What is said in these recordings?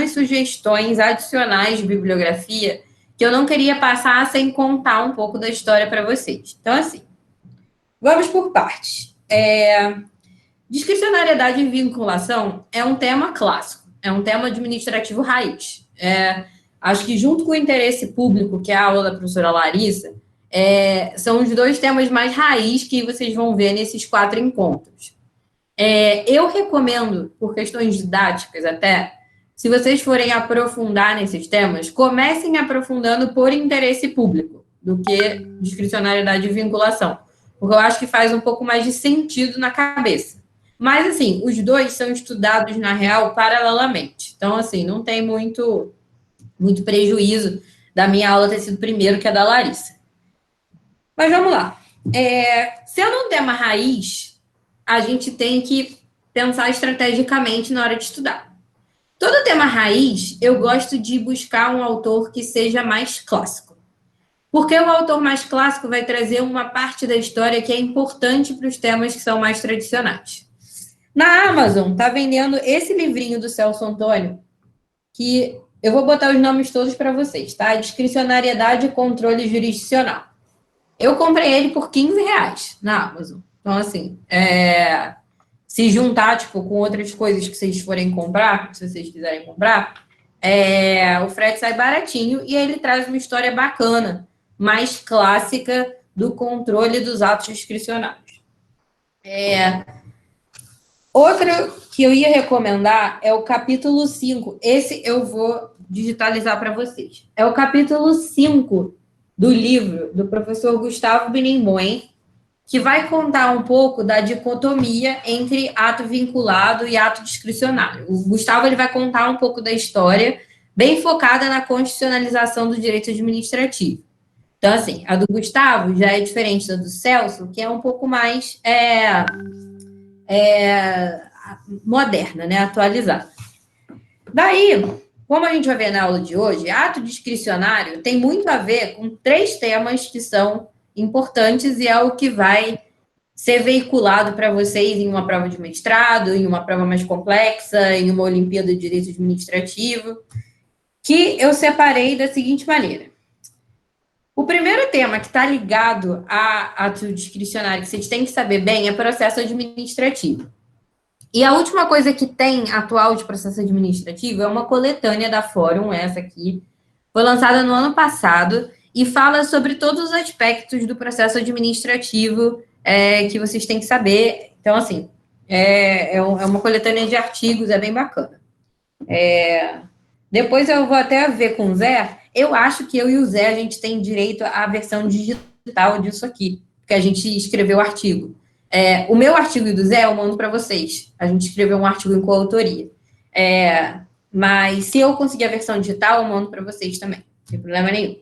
algumas sugestões adicionais de bibliografia que eu não queria passar sem contar um pouco da história para vocês. Então, assim, vamos por partes. Discricionariedade e vinculação é um tema clássico, é um tema administrativo raiz. Acho que junto com o interesse público, que é a aula da professora Larissa, são os dois temas mais raiz que vocês vão ver nesses 4 encontros. Eu recomendo, por questões didáticas até, se vocês forem aprofundar nesses temas, comecem aprofundando por interesse público, do que discricionariedade e vinculação, porque eu acho que faz um pouco mais de sentido na cabeça. Mas, assim, os dois são estudados, na real, paralelamente. Então, assim, não tem muito prejuízo da minha aula ter sido primeiro que a da Larissa. Mas vamos lá. Sendo um tema raiz, a gente tem que pensar estrategicamente na hora de estudar. Todo tema raiz, eu gosto de buscar um autor que seja mais clássico. Porque o autor mais clássico vai trazer uma parte da história que é importante para os temas que são mais tradicionais. Na Amazon, tá vendendo esse livrinho do Celso Antônio, que eu vou botar os nomes todos para vocês, tá? Discricionariedade e controle jurisdicional. Eu comprei ele por R$15 na Amazon. Então, assim, se juntar, tipo, com outras coisas que vocês forem comprar, se vocês quiserem comprar, o frete sai baratinho e ele traz uma história bacana, mais clássica do controle dos atos discricionários. Outro que eu ia recomendar é o capítulo 5. Esse eu vou digitalizar para vocês. É o capítulo 5 do livro do professor Gustavo Binemboim, que vai contar um pouco da dicotomia entre ato vinculado e ato discricionário. O Gustavo ele vai contar um pouco da história, bem focada na constitucionalização do direito administrativo. Então, assim, a do Gustavo já é diferente da do Celso, que é um pouco mais moderna, né, atualizada. Daí, como a gente vai ver na aula de hoje, ato discricionário tem muito a ver com 3 temas que são importantes e é o que vai ser veiculado para vocês em uma prova de mestrado, em uma prova mais complexa, em uma Olimpíada de Direito Administrativo, que eu separei da seguinte maneira. O primeiro tema que está ligado a ato discricionário, que vocês têm que saber bem, é processo administrativo. E a última coisa que tem atual de processo administrativo é uma coletânea da Fórum, essa aqui, foi lançada no ano passado, e fala sobre todos os aspectos do processo administrativo que vocês têm que saber. Então, assim, é uma coletânea de artigos, é bem bacana. Depois eu vou até ver com o Zé. Eu acho que eu e o Zé, a gente tem direito à versão digital disso aqui, porque a gente escreveu o artigo. O meu artigo e do Zé eu mando para vocês. A gente escreveu um artigo em coautoria. Mas se eu conseguir a versão digital, eu mando para vocês também. Não tem problema nenhum.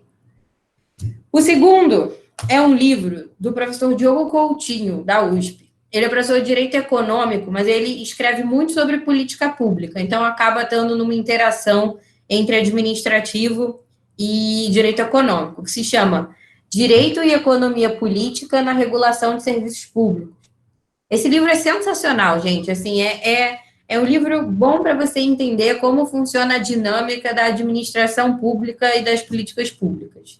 O segundo é um livro do professor Diogo Coutinho, da USP. Ele é professor de Direito Econômico, mas ele escreve muito sobre política pública. Então, acaba estando numa interação entre administrativo e direito econômico, que se chama Direito e Economia Política na Regulação de Serviços Públicos. Esse livro é sensacional, gente. Assim, é um livro bom para você entender como funciona a dinâmica da administração pública e das políticas públicas.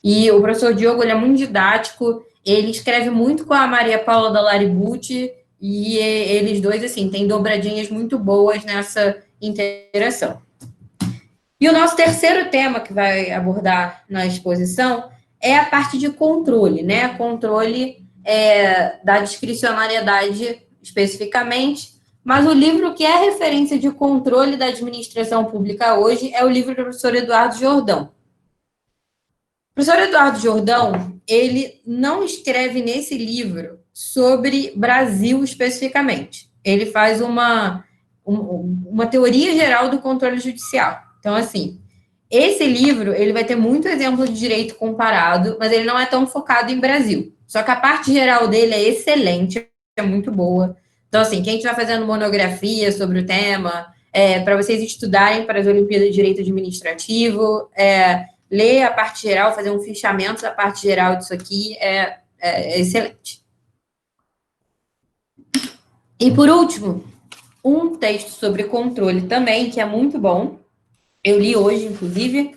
E o professor Diogo, ele é muito didático, ele escreve muito com a Maria Paula Dallaribucci, e eles dois, assim, têm dobradinhas muito boas nessa interação. E o nosso terceiro tema que vai abordar na exposição é a parte de controle, né? Controle da discricionariedade especificamente, mas o livro que é referência de controle da administração pública hoje é o livro do professor Eduardo Jordão. O professor Eduardo Jordão, ele não escreve nesse livro sobre Brasil especificamente. Ele faz uma teoria geral do controle judicial. Então, assim, esse livro, ele vai ter muito exemplo de direito comparado, mas ele não é tão focado em Brasil. Só que a parte geral dele é excelente, é muito boa. Então, assim, quem estiver fazendo monografia sobre o tema, para vocês estudarem para as Olimpíadas de Direito Administrativo, ler a parte geral, fazer um fichamento da parte geral disso aqui é excelente. E, por último, um texto sobre controle também, que é muito bom, Eu li hoje, inclusive,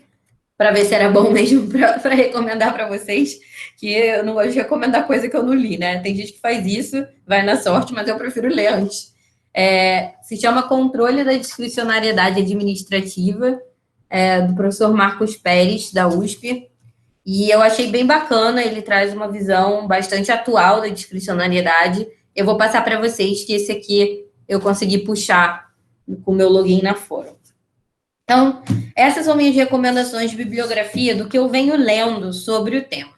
para ver se era bom mesmo para recomendar para vocês, que eu não gosto de recomendar coisa que eu não li, né? Tem gente que faz isso, vai na sorte, mas eu prefiro ler antes. Se chama Controle da Discricionariedade Administrativa, do professor Marcos Pérez, da USP, e eu achei bem bacana, ele traz uma visão bastante atual da discricionariedade. Eu vou passar para vocês que esse aqui eu consegui puxar com o meu login na Fórum. Então, essas são minhas recomendações de bibliografia do que eu venho lendo sobre o tema.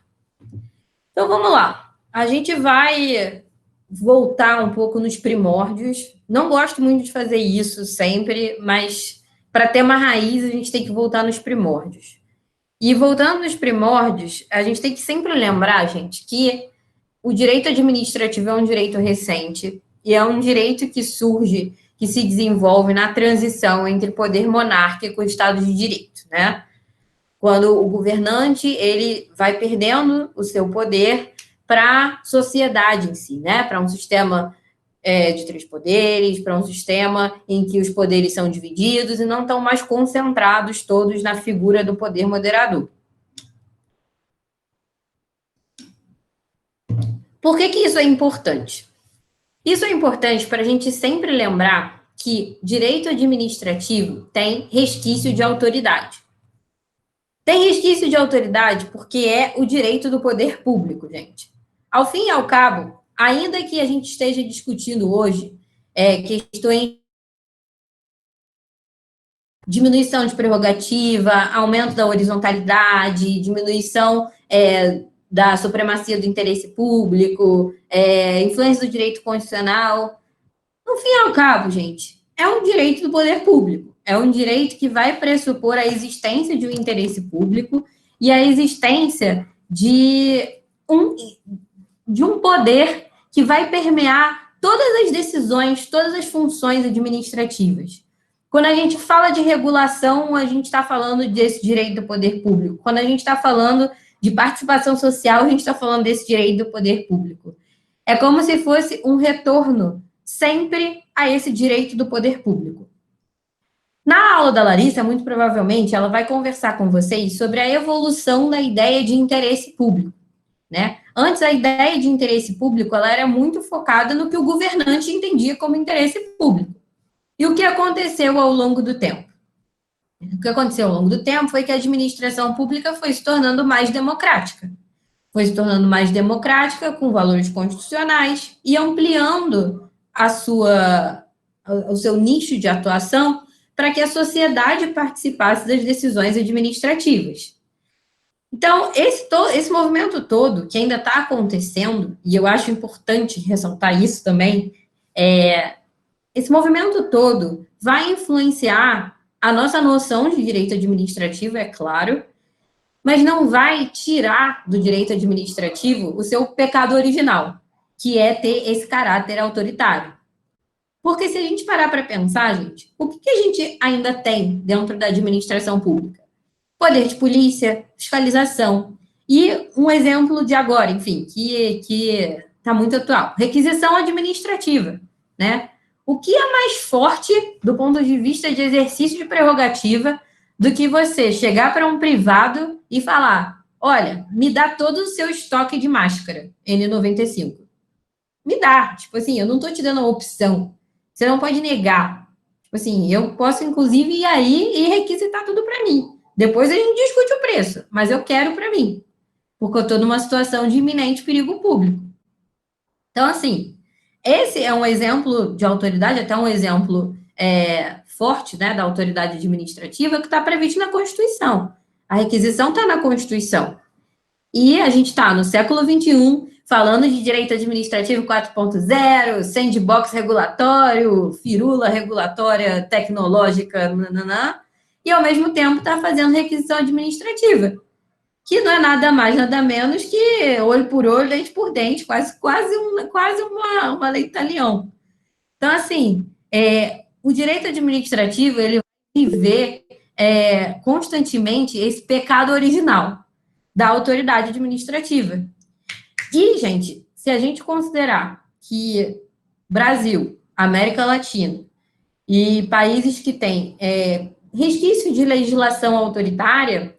Então, vamos lá. A gente vai voltar um pouco nos primórdios. Não gosto muito de fazer isso sempre, mas para ter uma raiz, a gente tem que voltar nos primórdios. E voltando nos primórdios, a gente tem que sempre lembrar, gente, que o direito administrativo é um direito recente e é um direito que surge, que se desenvolve na transição entre poder monárquico e Estado de Direito, né? Quando o governante ele vai perdendo o seu poder para a sociedade em si, né? Para um sistema de três poderes, para um sistema em que os poderes são divididos e não estão mais concentrados todos na figura do poder moderador. Por que isso é importante? Isso é importante para a gente sempre lembrar que direito administrativo tem resquício de autoridade. Tem resquício de autoridade porque é o direito do poder público, gente. Ao fim e ao cabo, ainda que a gente esteja discutindo hoje questões de diminuição de prerrogativa, aumento da horizontalidade, diminuição da supremacia do interesse público, influência do direito constitucional. No fim e ao cabo, gente, é um direito do poder público. É um direito que vai pressupor a existência de um interesse público e a existência de um poder que vai permear todas as decisões, todas as funções administrativas. Quando a gente fala de regulação, a gente está falando desse direito do poder público. Quando a gente está falando de participação social, a gente está falando desse direito do poder público. É como se fosse um retorno sempre a esse direito do poder público. Na aula da Larissa, muito provavelmente, ela vai conversar com vocês sobre a evolução da ideia de interesse público, né? Antes, a ideia de interesse público ela era muito focada no que o governante entendia como interesse público. E o que aconteceu ao longo do tempo? O que aconteceu ao longo do tempo foi que a administração pública foi se tornando mais democrática. Foi se tornando mais democrática, com valores constitucionais, e ampliando o seu nicho de atuação para que a sociedade participasse das decisões administrativas. Então, esse movimento todo, que ainda está acontecendo, e eu acho importante ressaltar isso também, esse movimento todo vai influenciar a nossa noção de direito administrativo, é claro, mas não vai tirar do direito administrativo o seu pecado original, que é ter esse caráter autoritário. Porque se a gente parar para pensar, gente, o que a gente ainda tem dentro da administração pública? Poder de polícia, fiscalização. E um exemplo de agora, enfim, que está muito atual, requisição administrativa, né? O que é mais forte do ponto de vista de exercício de prerrogativa do que você chegar para um privado e falar, olha, me dá todo o seu estoque de máscara, N95. Me dá, tipo assim, eu não estou te dando a opção. Você não pode negar. Tipo assim, eu posso, inclusive, ir aí e requisitar tudo para mim. Depois a gente discute o preço, mas eu quero para mim, porque eu estou numa situação de iminente perigo público. Então, assim, esse é um exemplo de autoridade, até um exemplo forte, né, da autoridade administrativa que está previsto na Constituição. A requisição está na Constituição. E a gente está no século XXI, falando de direito administrativo 4.0, sandbox regulatório, firula regulatória tecnológica, nananã, e ao mesmo tempo está fazendo requisição administrativa, que não é nada mais, nada menos que olho por olho, dente por dente, quase uma lei talião. Então, assim, o direito administrativo, ele vai viver constantemente esse pecado original da autoridade administrativa. E, gente, se a gente considerar que Brasil, América Latina e países que têm resquício de legislação autoritária,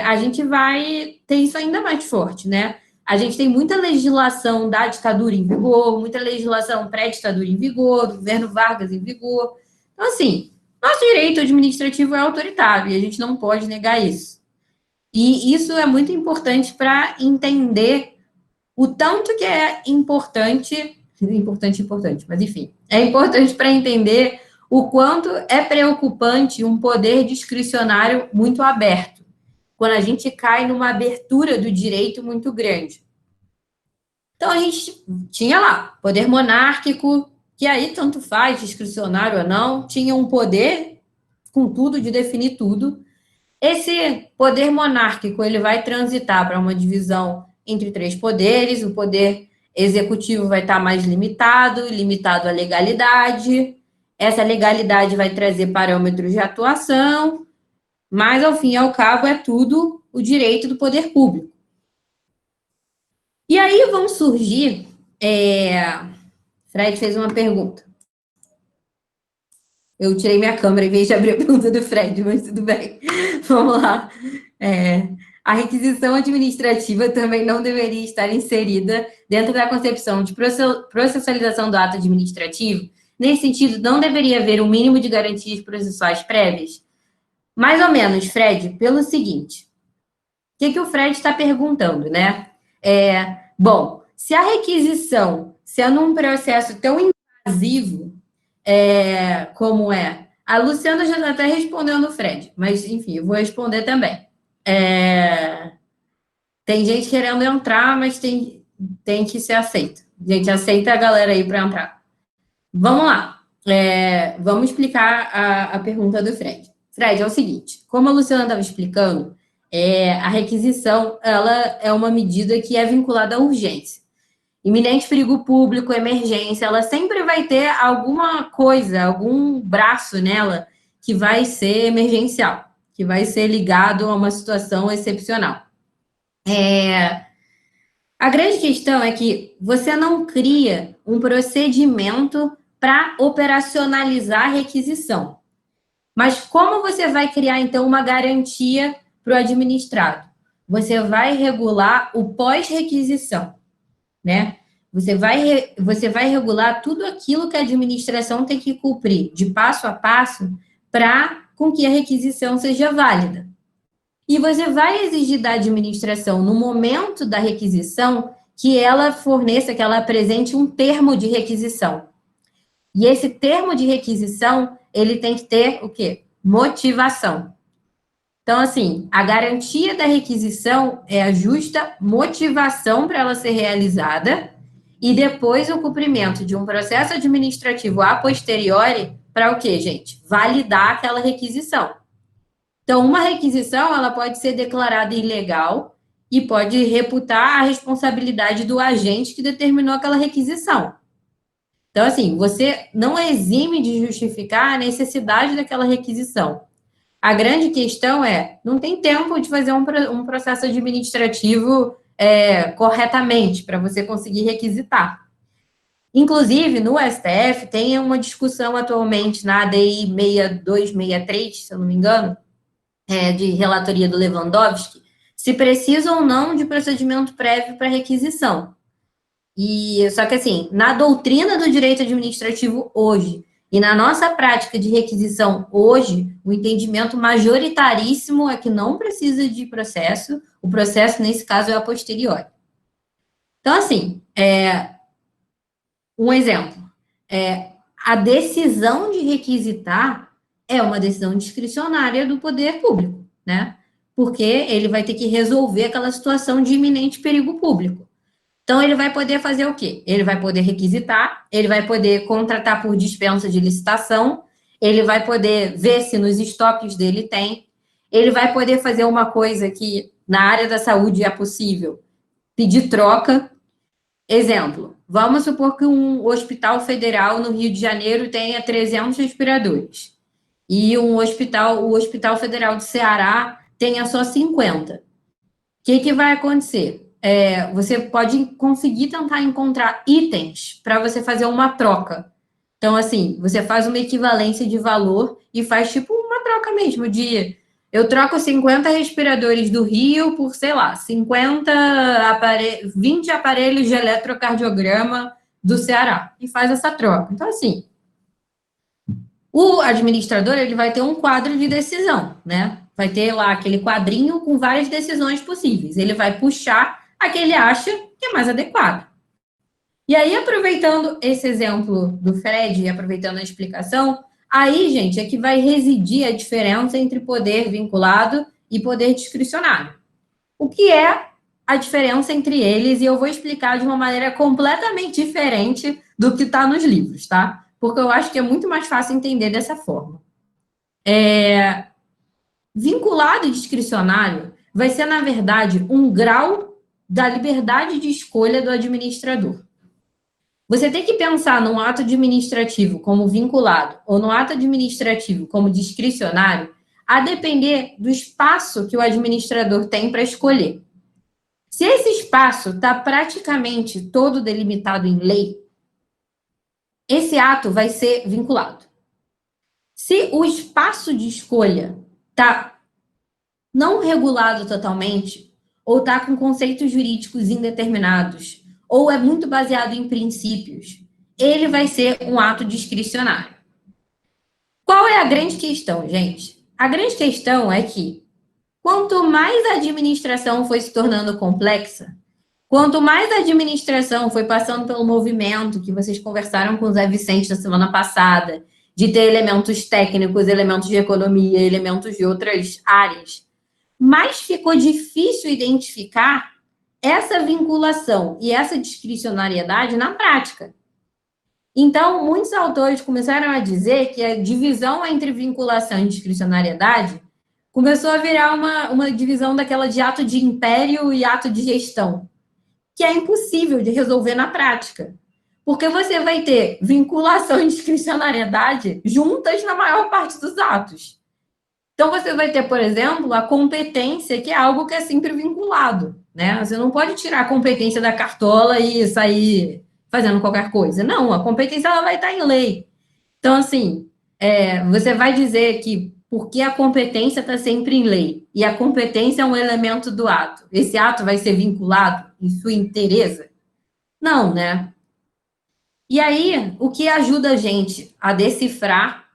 a gente vai ter isso ainda mais forte, né? A gente tem muita legislação da ditadura em vigor, muita legislação pré-ditadura em vigor, do governo Vargas em vigor. Então, assim, nosso direito administrativo é autoritário e a gente não pode negar isso. E isso é muito importante para entender o tanto que é importante, mas enfim, é importante para entender o quanto é preocupante um poder discricionário muito aberto, quando a gente cai numa abertura do direito muito grande. Então, a gente tinha lá, poder monárquico, que aí tanto faz, discricionário ou não, tinha um poder com tudo, de definir tudo. Esse poder monárquico, ele vai transitar para uma divisão entre três poderes, o poder executivo vai estar mais limitado à legalidade, essa legalidade vai trazer parâmetros de atuação, mas, ao fim e ao cabo, é tudo o direito do poder público. E aí vão surgir... Fred fez uma pergunta. Eu tirei minha câmera em vez de abrir a pergunta do Fred, mas tudo bem. Vamos lá. A requisição administrativa também não deveria estar inserida dentro da concepção de processualização do ato administrativo. Nesse sentido, não deveria haver um mínimo de garantias processuais prévias? Mais ou menos, Fred, pelo seguinte. O que o Fred está perguntando, né? Bom, se a requisição, sendo um processo tão invasivo, como é. A Luciana já até respondeu no Fred, mas, enfim, eu vou responder também. Tem gente querendo entrar, mas tem que ser aceita. Gente, aceita a galera aí para entrar. Vamos lá. Vamos explicar a pergunta do Fred. Fred, é o seguinte, como a Luciana estava explicando, a requisição, ela é uma medida que é vinculada à urgência. Iminente perigo público, emergência, ela sempre vai ter alguma coisa, algum braço nela que vai ser emergencial, que vai ser ligado a uma situação excepcional. A grande questão é que você não cria um procedimento para operacionalizar a requisição. Mas como você vai criar, então, uma garantia para o administrado? Você vai regular o pós-requisição, né? Você vai regular tudo aquilo que a administração tem que cumprir, de passo a passo, para com que a requisição seja válida. E você vai exigir da administração, no momento da requisição, que ela forneça, que ela apresente um termo de requisição. E esse termo de requisição, ele tem que ter o quê? Motivação. Então, assim, a garantia da requisição é a justa motivação para ela ser realizada e depois o cumprimento de um processo administrativo a posteriori para o quê, gente? Validar aquela requisição. Então, uma requisição, ela pode ser declarada ilegal e pode reputar a responsabilidade do agente que determinou aquela requisição. Então, assim, você não exime de justificar a necessidade daquela requisição. A grande questão não tem tempo de fazer um processo administrativo corretamente para você conseguir requisitar. Inclusive, no STF, tem uma discussão atualmente na ADI 6263, se eu não me engano, de relatoria do Lewandowski, se precisa ou não de procedimento prévio para requisição. Só que, assim, na doutrina do direito administrativo hoje, e na nossa prática de requisição hoje, o entendimento majoritaríssimo é que não precisa de processo, o processo, nesse caso, é a posteriori. Então, assim, um exemplo, a decisão de requisitar é uma decisão discricionária do poder público, né? Porque ele vai ter que resolver aquela situação de iminente perigo público. Então, ele vai poder fazer o quê? Ele vai poder requisitar, ele vai poder contratar por dispensa de licitação, ele vai poder ver se nos estoques dele tem, ele vai poder fazer uma coisa que na área da saúde é possível, pedir troca. Exemplo, vamos supor que um hospital federal no Rio de Janeiro tenha 300 respiradores e o Hospital Federal do Ceará tenha só 50. O que vai acontecer? Você pode conseguir tentar encontrar itens para você fazer uma troca. Então, assim, você faz uma equivalência de valor e faz tipo uma troca mesmo eu troco 50 respiradores do Rio por, sei lá, 20 aparelhos de eletrocardiograma do Ceará. E faz essa troca. Então, assim, o administrador, ele vai ter um quadro de decisão, né? Vai ter lá aquele quadrinho com várias decisões possíveis. Ele vai puxar a que ele acha que é mais adequado. E aí, aproveitando esse exemplo do Fred e aproveitando a explicação, aí, gente, é que vai residir a diferença entre poder vinculado e poder discricionário. O que é a diferença entre eles? E eu vou explicar de uma maneira completamente diferente do que está nos livros, tá? Porque eu acho que é muito mais fácil entender dessa forma. Vinculado e discricionário vai ser, na verdade, um grau da liberdade de escolha do administrador. Você tem que pensar num ato administrativo como vinculado ou no ato administrativo como discricionário, a depender do espaço que o administrador tem para escolher. Se esse espaço está praticamente todo delimitado em lei, esse ato vai ser vinculado. Se o espaço de escolha está não regulado totalmente, ou está com conceitos jurídicos indeterminados, ou é muito baseado em princípios, ele vai ser um ato discricionário. Qual é a grande questão, gente? A grande questão é que, quanto mais a administração foi se tornando complexa, quanto mais a administração foi passando pelo movimento que vocês conversaram com o Zé Vicente na semana passada, de ter elementos técnicos, elementos de economia, elementos de outras áreas, mais ficou difícil identificar essa vinculação e essa discricionariedade na prática. Então, muitos autores começaram a dizer que a divisão entre vinculação e discricionariedade começou a virar uma divisão daquela de ato de império e ato de gestão, que é impossível de resolver na prática. Porque você vai ter vinculação e discricionariedade juntas na maior parte dos atos. Então, você vai ter, por exemplo, a competência, que é algo que é sempre vinculado, né? Você não pode tirar a competência da cartola e sair fazendo qualquer coisa. Não, a competência ela vai estar em lei. Então, assim, você vai dizer que porque a competência está sempre em lei e a competência é um elemento do ato, esse ato vai ser vinculado em sua inteireza? Não, né? E aí, o que ajuda a gente a decifrar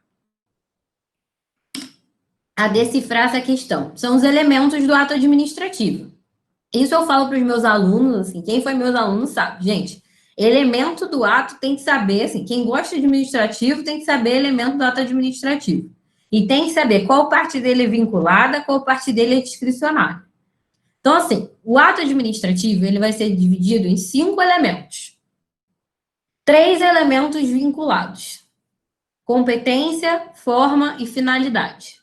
essa questão? São os elementos do ato administrativo. Isso eu falo para os meus alunos, assim, quem foi meus alunos sabe. Gente, elemento do ato tem que saber, assim, quem gosta de administrativo tem que saber elemento do ato administrativo. E tem que saber qual parte dele é vinculada, qual parte dele é discricionária. Então, assim, o ato administrativo, ele vai ser dividido em 5 elementos. 3 elementos vinculados. Competência, forma e finalidade.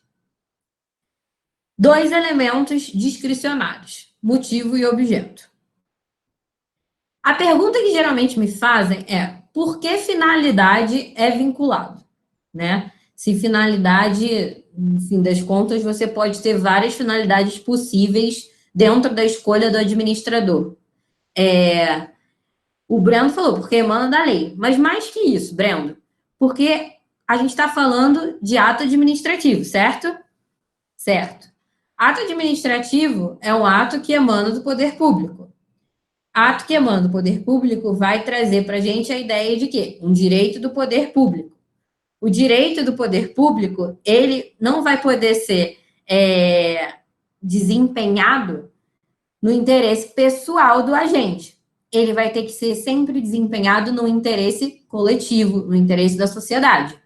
2 elementos discricionários, motivo e objeto. A pergunta que geralmente me fazem é, por que finalidade é vinculado? Né? Se finalidade, no fim das contas, você pode ter várias finalidades possíveis dentro da escolha do administrador. O Brendo falou, porque emana da lei. Mas mais que isso, Brendo, porque a gente está falando de ato administrativo, certo? Certo. Ato administrativo é um ato que emana do poder público. Ato que emana do poder público vai trazer para a gente a ideia de quê? Um direito do poder público. O direito do poder público, ele não vai poder ser desempenhado no interesse pessoal do agente. Ele vai ter que ser sempre desempenhado no interesse coletivo, no interesse da sociedade.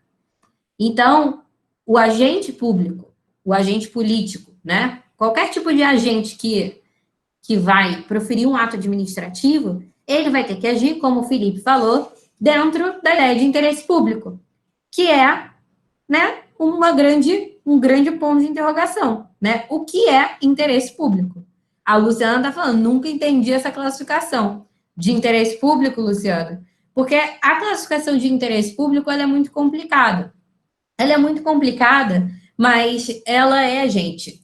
Então, o agente público, o agente político, né? Qualquer tipo de agente que vai proferir um ato administrativo, ele vai ter que agir, como o Felipe falou, dentro da ideia de interesse público, que é, né, um grande ponto de interrogação, né? O que é interesse público? A Luciana está falando, nunca entendi essa classificação de interesse público, Luciana, porque a classificação de interesse público ela é muito complicada. Ela é muito complicada, mas ela é, gente,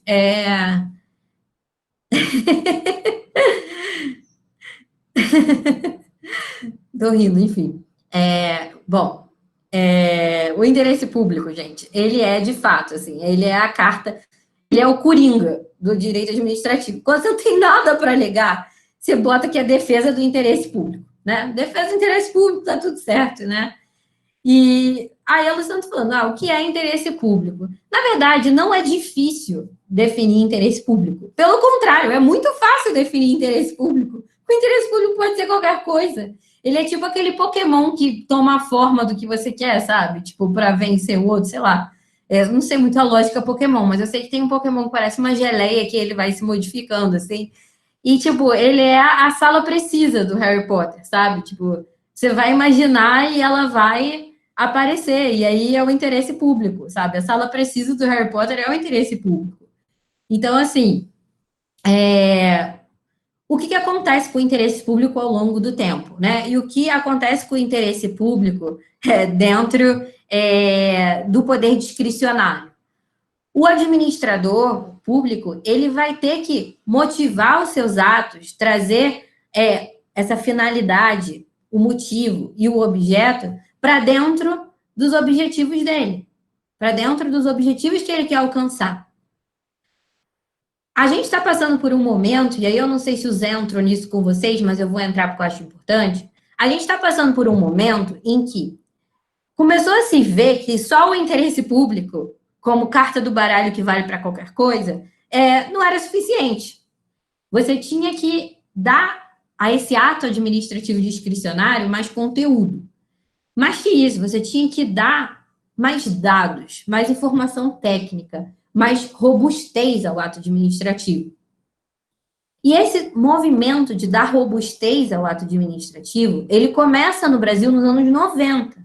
Tô rindo, enfim. Bom, O interesse público, gente, ele é de fato, assim, ele é a carta, ele é o coringa do direito administrativo. Quando você não tem nada para alegar, você bota que é defesa do interesse público, né? Defesa do interesse público, tá tudo certo, né? E aí a Luciana está falando, o que é interesse público? Na verdade, não é difícil definir interesse público. Pelo contrário, é muito fácil definir interesse público. O interesse público pode ser qualquer coisa. Ele é tipo aquele Pokémon que toma a forma do que você quer, sabe? Tipo, para vencer o outro, sei lá. Não sei muito a lógica Pokémon, mas eu sei que tem um Pokémon que parece uma geleia que ele vai se modificando, assim. E, tipo, ele é a sala precisa do Harry Potter, sabe? Tipo, você vai imaginar e ela vai aparecer, e aí é o interesse público, sabe? A sala precisa do Harry Potter é o interesse público. Então, assim, o que acontece com o interesse público ao longo do tempo, né? E o que acontece com o interesse público dentro do poder discricionário? O administrador público, ele vai ter que motivar os seus atos, trazer essa finalidade, o motivo e o objeto para dentro dos objetivos dele, para dentro dos objetivos que ele quer alcançar. A gente está passando por um momento, e aí eu não sei se o Zé entrou nisso com vocês, mas eu vou entrar porque eu acho importante. A gente está passando por um momento em que começou a se ver que só o interesse público, como carta do baralho que vale para qualquer coisa, não era suficiente. Você tinha que dar a esse ato administrativo discricionário mais conteúdo. Mais que isso, você tinha que dar mais dados, mais informação técnica, mais robustez ao ato administrativo. E esse movimento de dar robustez ao ato administrativo, ele começa no Brasil nos anos 90.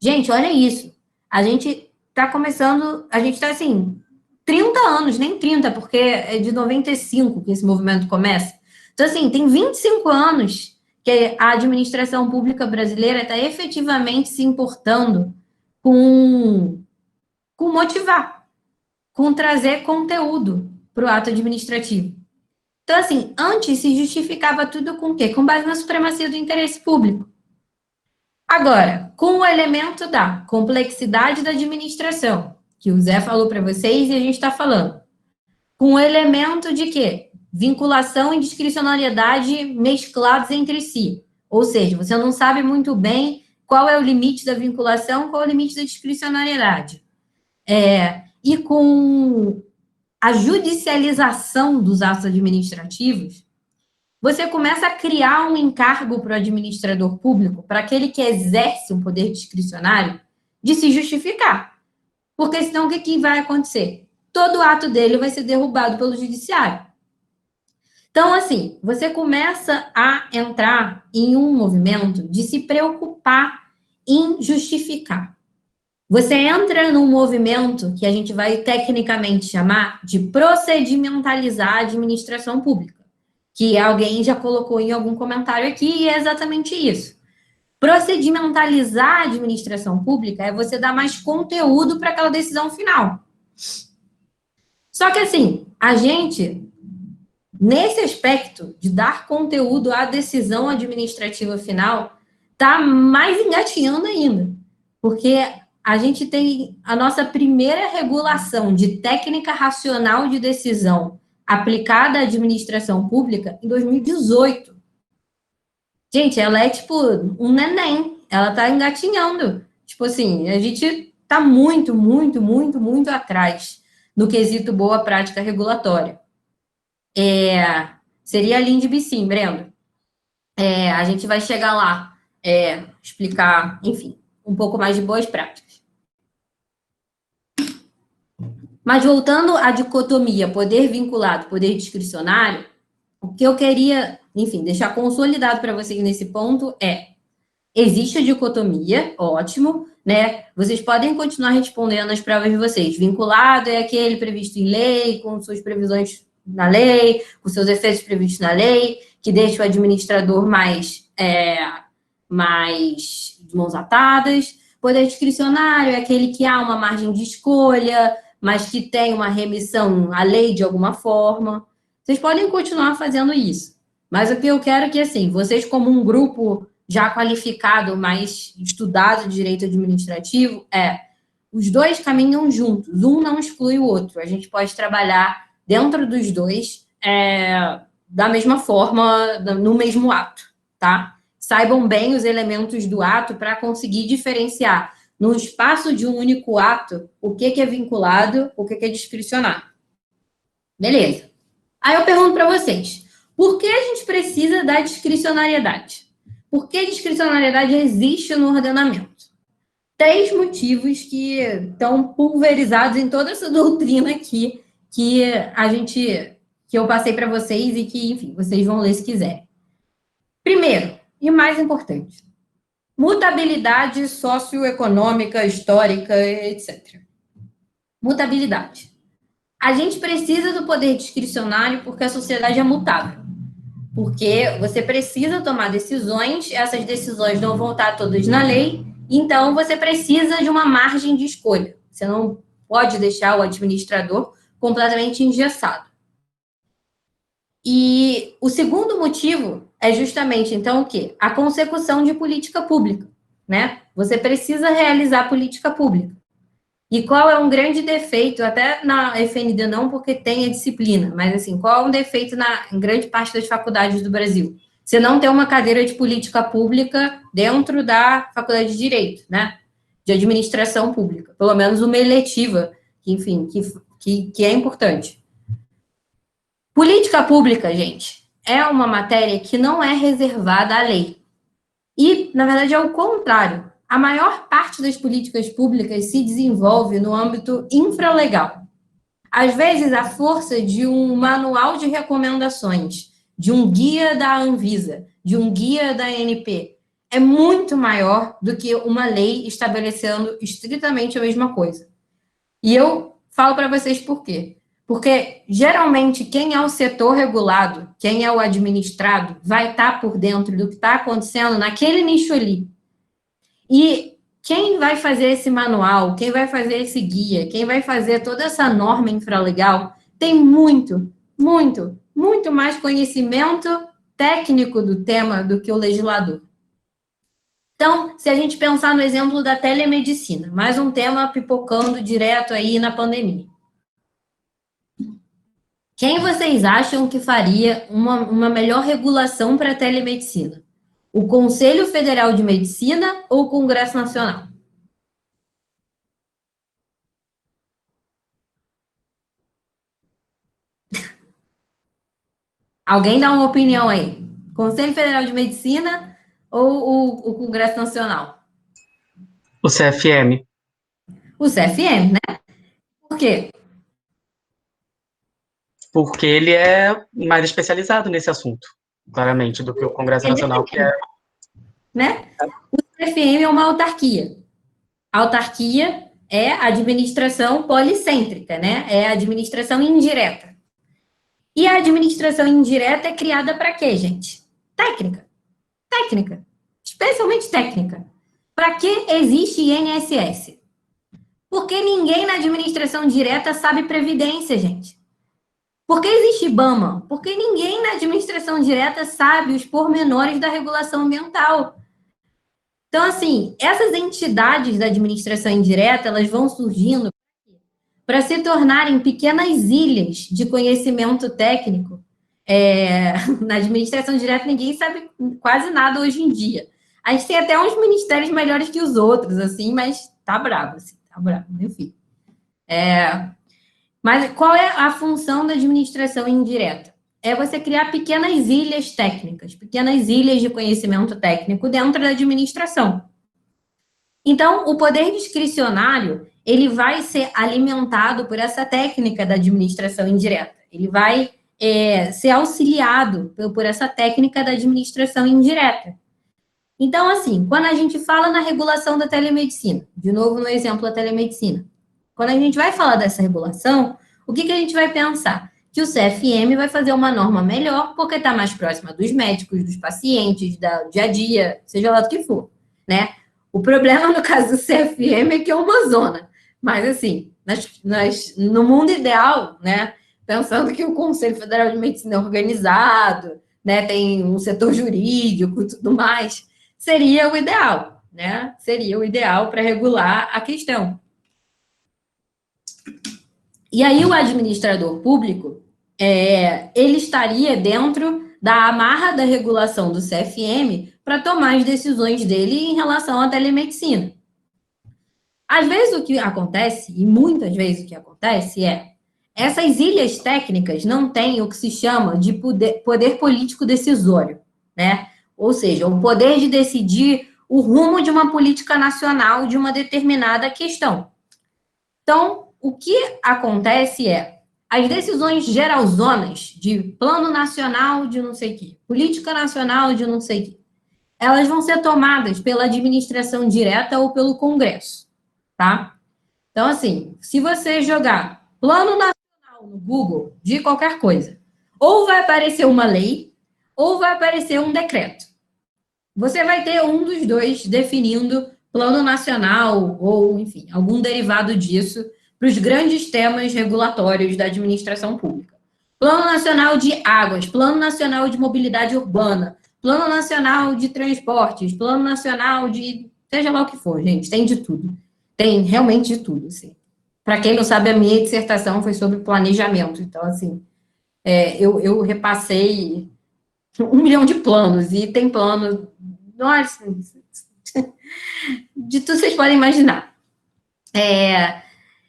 Gente, olha isso. A gente está começando, a gente está assim, 30 anos, nem 30, porque é de 95 que esse movimento começa. Então, assim, tem 25 anos que a administração pública brasileira está efetivamente se importando com motivar, com trazer conteúdo para o ato administrativo. Então, assim, antes se justificava tudo com o quê? Com base na supremacia do interesse público. Agora, com o elemento da complexidade da administração, que o Zé falou para vocês e a gente está falando, com o elemento de quê? Vinculação e discricionariedade mesclados entre si. Ou seja, você não sabe muito bem qual é o limite da vinculação, qual é o limite da discricionariedade. E com a judicialização dos atos administrativos, você começa a criar um encargo para o administrador público, para aquele que exerce um poder discricionário, de se justificar. Porque senão o que vai acontecer? Todo ato dele vai ser derrubado pelo judiciário. Então, assim, você começa a entrar em um movimento de se preocupar em justificar. Você entra num movimento que a gente vai tecnicamente chamar de procedimentalizar a administração pública, que alguém já colocou em algum comentário aqui, e é exatamente isso. Procedimentalizar a administração pública é você dar mais conteúdo para aquela decisão final. Só que, assim, a gente, nesse aspecto de dar conteúdo à decisão administrativa final, está mais engatinhando ainda. Porque a gente tem a nossa primeira regulação de técnica racional de decisão aplicada à administração pública em 2018. Gente, ela é tipo um neném, ela tá engatinhando. Tipo assim, a gente tá muito, muito, muito, muito atrás no quesito boa prática regulatória. Seria a LINDB sim, Brendo. A gente vai chegar lá, explicar, enfim, um pouco mais de boas práticas. Mas voltando à dicotomia poder vinculado, poder discricionário, o que eu queria, enfim, deixar consolidado para vocês nesse ponto existe a dicotomia, ótimo, né? Vocês podem continuar respondendo as provas de vocês. Vinculado é aquele previsto em lei, com suas previsões na lei, com seus efeitos previstos na lei, que deixa o administrador mais de mãos atadas. Poder discricionário é aquele que há uma margem de escolha, mas que tem uma remissão à lei de alguma forma. Vocês podem continuar fazendo isso. Mas o que eu quero é que, assim, vocês como um grupo já qualificado, mais estudado de direito administrativo, os dois caminham juntos, um não exclui o outro. A gente pode trabalhar dentro dos dois da mesma forma, no mesmo ato, tá? Saibam bem os elementos do ato para conseguir diferenciar no espaço de um único ato o que é vinculado, o que é discricionário. Beleza. Aí eu pergunto para vocês, por que a gente precisa da discricionariedade? Por que a discricionariedade existe no ordenamento? 3 motivos que estão pulverizados em toda essa doutrina aqui que eu passei para vocês e que, enfim, vocês vão ler se quiserem. Primeiro, e mais importante, mutabilidade socioeconômica, histórica, etc. Mutabilidade. A gente precisa do poder discricionário porque a sociedade é mutável. Porque você precisa tomar decisões, essas decisões não vão estar todas na lei, então você precisa de uma margem de escolha. Você não pode deixar o administrador completamente engessado. E o segundo motivo é justamente, então, o quê? A consecução de política pública, né? Você precisa realizar política pública. E qual é um grande defeito, até na FND não, porque tem a disciplina, mas assim, qual é um defeito em grande parte das faculdades do Brasil? Você não tem uma cadeira de política pública dentro da faculdade de Direito, né? De administração pública, pelo menos uma eletiva, que, enfim, que é importante. Política pública, gente, é uma matéria que não é reservada à lei. E, na verdade, é o contrário. A maior parte das políticas públicas se desenvolve no âmbito infralegal. Às vezes, a força de um manual de recomendações, de um guia da Anvisa, de um guia da ANP, é muito maior do que uma lei estabelecendo estritamente a mesma coisa. E eu falo para vocês por quê. Porque, geralmente, quem é o setor regulado, quem é o administrado, vai estar por dentro do que está acontecendo naquele nicho ali. E quem vai fazer esse manual, quem vai fazer esse guia, quem vai fazer toda essa norma infralegal, tem muito, muito, muito mais conhecimento técnico do tema do que o legislador. Então, se a gente pensar no exemplo da telemedicina, mais um tema pipocando direto aí na pandemia. Quem vocês acham que faria uma melhor regulação para a telemedicina? O Conselho Federal de Medicina ou o Congresso Nacional? Alguém dá uma opinião aí? Conselho Federal de Medicina ou o Congresso Nacional? O CFM. O CFM, né? Por quê? Porque ele é mais especializado nesse assunto, claramente, do que o Congresso Nacional, que é... Né? O CFM é uma autarquia. A autarquia é a administração policêntrica, né? É a administração indireta. E a administração indireta é criada para quê, gente? Técnica. Técnica. Especialmente técnica. Para que existe INSS? Porque ninguém na administração direta sabe previdência, gente. Por que existe IBAMA? Porque ninguém na administração direta sabe os pormenores da regulação ambiental. Então, assim, essas entidades da administração indireta, elas vão surgindo para se tornarem pequenas ilhas de conhecimento técnico. Na administração direta, ninguém sabe quase nada hoje em dia. A gente tem até uns ministérios melhores que os outros, assim, mas tá bravo, enfim. Mas qual é a função da administração indireta? É você criar pequenas ilhas técnicas, pequenas ilhas de conhecimento técnico dentro da administração. Então, o poder discricionário, ele vai ser alimentado por essa técnica da administração indireta. Ele vai ser auxiliado por essa técnica da administração indireta. Então, assim, quando a gente fala na regulação da telemedicina, de novo no exemplo da telemedicina, quando a gente vai falar dessa regulação, o que a gente vai pensar? Que o CFM vai fazer uma norma melhor, porque está mais próxima dos médicos, dos pacientes, do dia a dia, seja lá do que for, né? O problema, no caso do CFM, é que é uma zona. Mas, assim, no mundo ideal, né? Pensando que o Conselho Federal de Medicina é organizado, né? Tem um setor jurídico e tudo mais, seria o ideal, né? Seria o ideal para regular a questão. E aí o administrador público, ele estaria dentro da amarra da regulação do CFM para tomar as decisões dele em relação à telemedicina. Às vezes o que acontece, e muitas vezes o que acontece essas ilhas técnicas não têm o que se chama de poder político decisório, né? Ou seja, o poder de decidir o rumo de uma política nacional de uma determinada questão. Então, o que acontece as decisões geralzonas de plano nacional de não sei o quê, política nacional de não sei o quê, elas vão ser tomadas pela administração direta ou pelo Congresso, tá? Então, assim, se você jogar plano nacional no Google de qualquer coisa, ou vai aparecer uma lei, ou vai aparecer um decreto. Você vai ter um dos dois definindo plano nacional ou, enfim, algum derivado disso para os grandes temas regulatórios da administração pública. Plano Nacional de Águas, Plano Nacional de Mobilidade Urbana, Plano Nacional de Transportes, Plano Nacional de... seja lá o que for, gente, tem de tudo. Tem realmente de tudo, assim. Para quem não sabe, a minha dissertação foi sobre planejamento. Então, assim, eu repassei 1 milhão de planos, e tem plano... Nossa, de tudo vocês podem imaginar.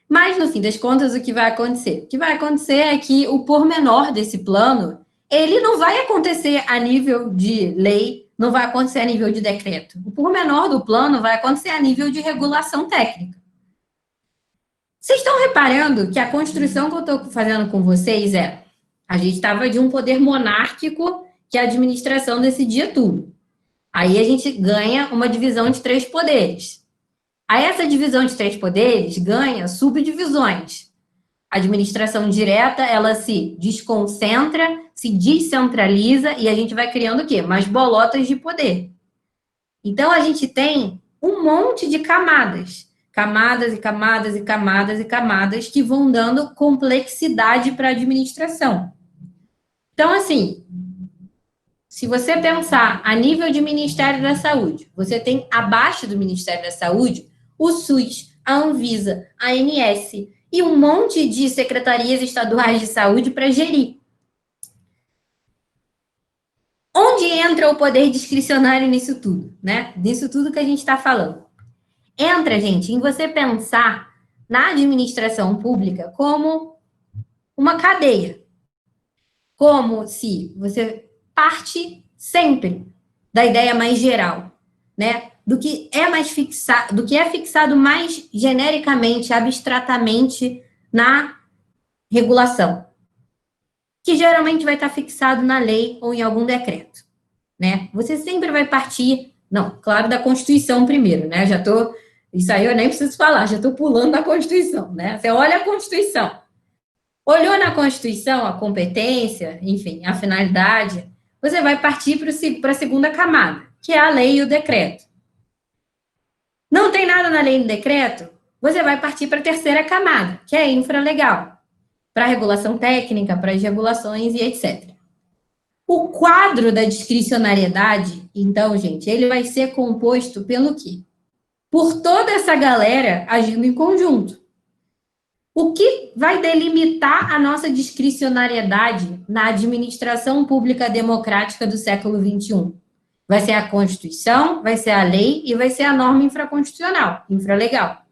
Mas, no fim das contas, o que vai acontecer? O que vai acontecer é que o pormenor desse plano, ele não vai acontecer a nível de lei, não vai acontecer a nível de decreto. O pormenor do plano vai acontecer a nível de regulação técnica. Vocês estão reparando que a construção que eu estou fazendo com vocês a gente estava de um poder monárquico que a administração decidia tudo. Aí a gente ganha uma divisão de 3 poderes. Aí essa divisão de 3 poderes ganha subdivisões. A administração direta, ela se desconcentra, se descentraliza, e a gente vai criando o quê? Mais bolotas de poder. Então, a gente tem um monte de camadas. Camadas e camadas e camadas e camadas que vão dando complexidade para a administração. Então, assim, se você pensar a nível de Ministério da Saúde, você tem abaixo do Ministério da Saúde o SUS, a Anvisa, a ANS e um monte de secretarias estaduais de saúde para gerir. Onde entra o poder discricionário nisso tudo, né? Nisso tudo que a gente está falando. Entra, gente, em você pensar na administração pública como uma cadeia. Como se você parte sempre da ideia mais geral, né? Do que é mais fixado, do que é fixado mais genericamente, abstratamente na regulação, que geralmente vai estar fixado na lei ou em algum decreto, né? Você sempre vai partir, não, claro, da Constituição primeiro, né? Isso aí eu nem preciso falar, já estou pulando da Constituição, né? Você olha a Constituição, olhou na Constituição a competência, enfim, a finalidade, você vai partir para a segunda camada, que é a lei e o decreto. Não tem nada na lei e no decreto, você vai partir para a terceira camada, que é a infralegal, para a regulação técnica, para as regulações e etc. O quadro da discricionariedade, então, gente, ele vai ser composto pelo quê? Por toda essa galera agindo em conjunto. O que vai delimitar a nossa discricionariedade na administração pública democrática do século XXI? Vai ser a Constituição, vai ser a lei e vai ser a norma infraconstitucional, infralegal.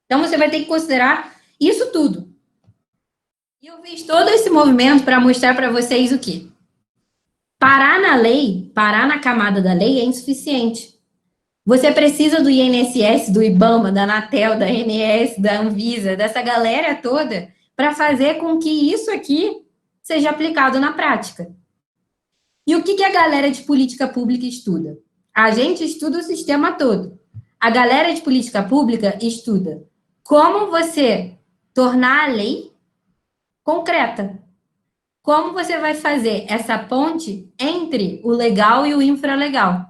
Então, você vai ter que considerar isso tudo. E eu fiz todo esse movimento para mostrar para vocês o quê? Parar na lei, parar na camada da lei é insuficiente. Você precisa do INSS, do IBAMA, da Anatel, da ANS, da Anvisa, dessa galera toda, para fazer com que isso aqui seja aplicado na prática. E o que a galera de política pública estuda? A gente estuda o sistema todo. A galera de política pública estuda como você tornar a lei concreta. Como você vai fazer essa ponte entre o legal e o infralegal?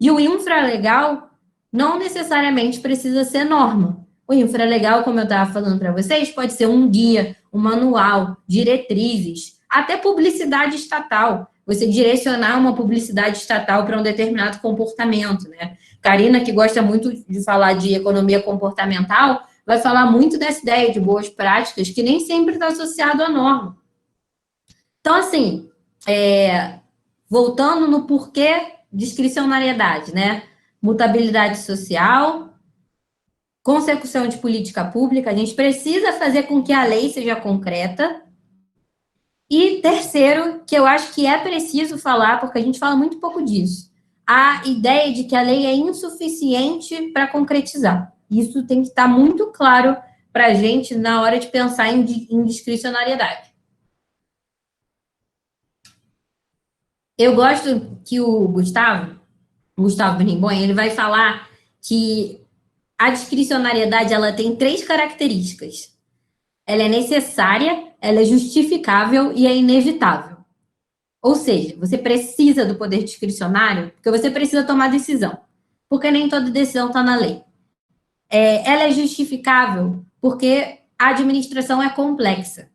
E o infralegal não necessariamente precisa ser norma. O infralegal, como eu estava falando para vocês, pode ser um guia, um manual, diretrizes, até publicidade estatal. você direcionar uma publicidade estatal para um determinado comportamento, né? Karina, que gosta muito de falar de economia comportamental, vai falar muito dessa ideia de boas práticas, que nem sempre está associado à norma. Então, assim, voltando no porquê discricionariedade, né? Mutabilidade social, consecução de política pública, a gente precisa fazer com que a lei seja concreta. E terceiro, que eu acho que é preciso falar, porque a gente fala muito pouco disso, a ideia de que a lei é insuficiente para concretizar. Isso tem que estar muito claro para a gente na hora de pensar em discricionariedade. Eu gosto que o Gustavo Benimbonha, ele vai falar que a discricionariedade ela tem 3 características. Ela é necessária, ela é justificável e é inevitável. Ou seja, você precisa do poder discricionário porque você precisa tomar decisão. Porque nem toda decisão está na lei. Ela é justificável porque a administração é complexa.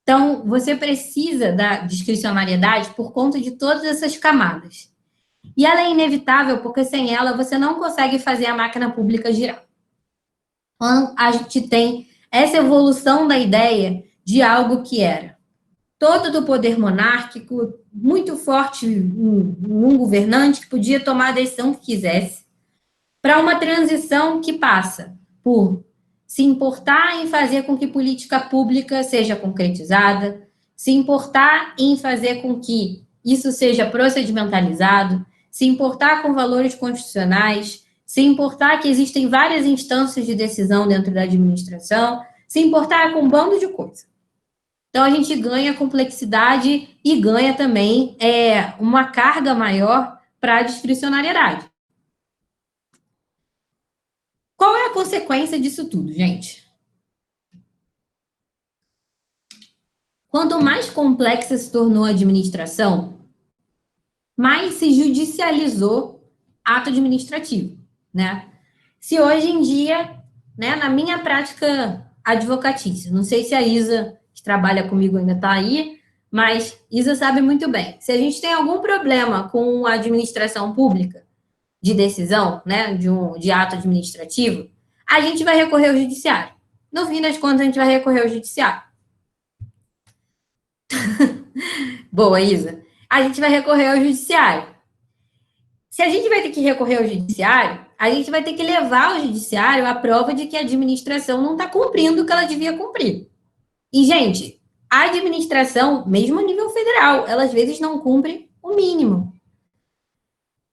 Então, você precisa da discricionariedade por conta de todas essas camadas. E ela é inevitável porque sem ela você não consegue fazer a máquina pública girar. Então, a gente tem essa evolução da ideia de algo que era todo do poder monárquico, muito forte um governante que podia tomar a decisão que quisesse, para uma transição que passa por se importar em fazer com que política pública seja concretizada, se importar em fazer com que isso seja procedimentalizado, se importar com valores constitucionais, se importar que existem várias instâncias de decisão dentro da administração, se importar com um bando de coisas. Então, a gente ganha complexidade e ganha também uma carga maior para a discricionariedade. Qual é a consequência disso tudo, gente? Quanto mais complexa se tornou a administração, mais se judicializou ato administrativo, né? Se hoje em dia, né, na minha prática advocatícia, não sei se a Isa, que trabalha comigo, ainda está aí, mas Isa sabe muito bem. Se a gente tem algum problema com a administração pública de decisão, né, de ato administrativo, a gente vai recorrer ao judiciário. No fim das contas, a gente vai recorrer ao judiciário. Boa, Isa. A gente vai recorrer ao judiciário. Se a gente vai ter que recorrer ao judiciário, a gente vai ter que levar ao judiciário a prova de que a administração não está cumprindo o que ela devia cumprir. E, gente, a administração, mesmo a nível federal, ela às vezes não cumpre o mínimo.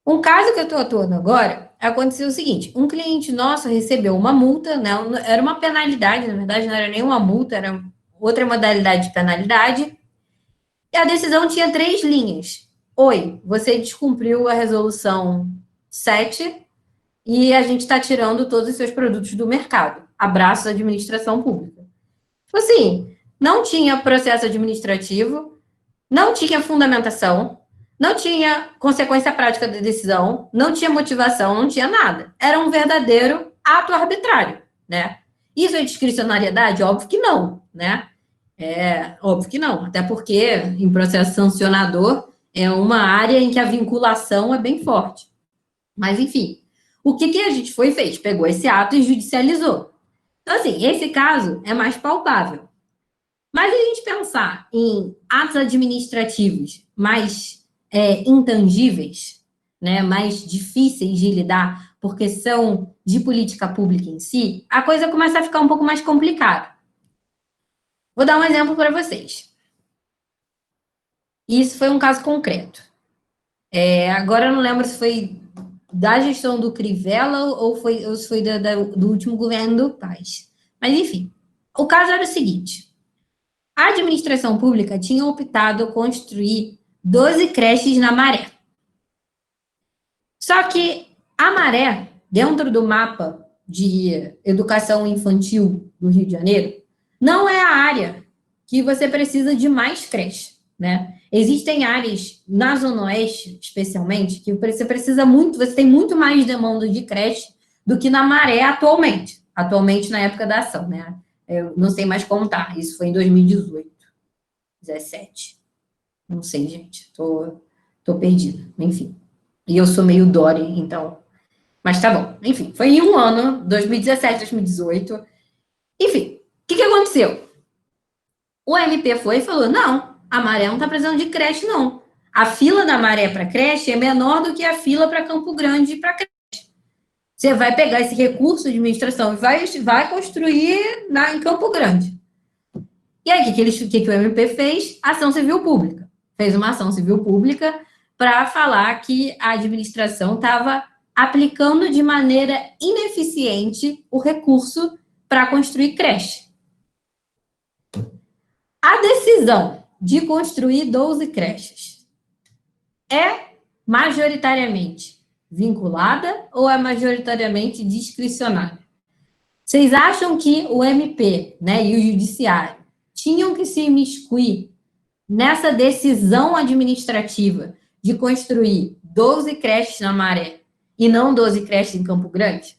Um caso que eu estou atuando agora, aconteceu o seguinte, um cliente nosso recebeu uma multa, né, era uma penalidade, na verdade não era nenhuma multa, era outra modalidade de penalidade, e a decisão tinha 3 linhas. Oi, você descumpriu a resolução 7 e a gente está tirando todos os seus produtos do mercado. Abraço da administração pública. Tipo assim, não tinha processo administrativo, não tinha fundamentação, não tinha consequência prática da decisão, não tinha motivação, não tinha nada. Era um verdadeiro ato arbitrário, né? Isso é discricionariedade? Óbvio que não, né? Óbvio que não, até porque em processo sancionador é uma área em que a vinculação é bem forte. Mas, enfim, o que a gente fez? Pegou esse ato e judicializou. Então, assim, esse caso é mais palpável. Mas a gente pensar em atos administrativos mais intangíveis, né, mais difíceis de lidar, porque são de política pública em si, a coisa começa a ficar um pouco mais complicada. Vou dar um exemplo para vocês. Isso foi um caso concreto. Agora eu não lembro se foi da gestão do Crivella ou se foi do último governo do Paes. Mas, enfim, o caso era o seguinte. A administração pública tinha optado por construir 12 creches na Maré. Só que a Maré, dentro do mapa de educação infantil do Rio de Janeiro, não é a área que você precisa de mais creche, né? Existem áreas, na Zona Oeste, especialmente, que você precisa muito, você tem muito mais demanda de creche do que na Maré atualmente. Atualmente, na época da ação, né? Eu não sei mais como tá. Isso foi em 2018, 17. Não sei, gente. Tô perdida. Enfim. E eu sou meio Dory, então... Mas tá bom. Enfim, foi em um ano, 2017, 2018. Enfim, o que aconteceu? O MP foi e falou, não, a Maré não tá precisando de creche, não. A fila da Maré para creche é menor do que a fila para Campo Grande para creche. Você vai pegar esse recurso de administração e vai construir em Campo Grande. E aí, o que o MP fez? Ação civil pública. Fez uma ação civil pública para falar que a administração estava aplicando de maneira ineficiente o recurso para construir creche. A decisão de construir 12 creches é majoritariamente vinculada ou é majoritariamente discricionária? Vocês acham que o MP, né, e o judiciário tinham que se imiscuir nessa decisão administrativa de construir 12 creches na Maré e não 12 creches em Campo Grande?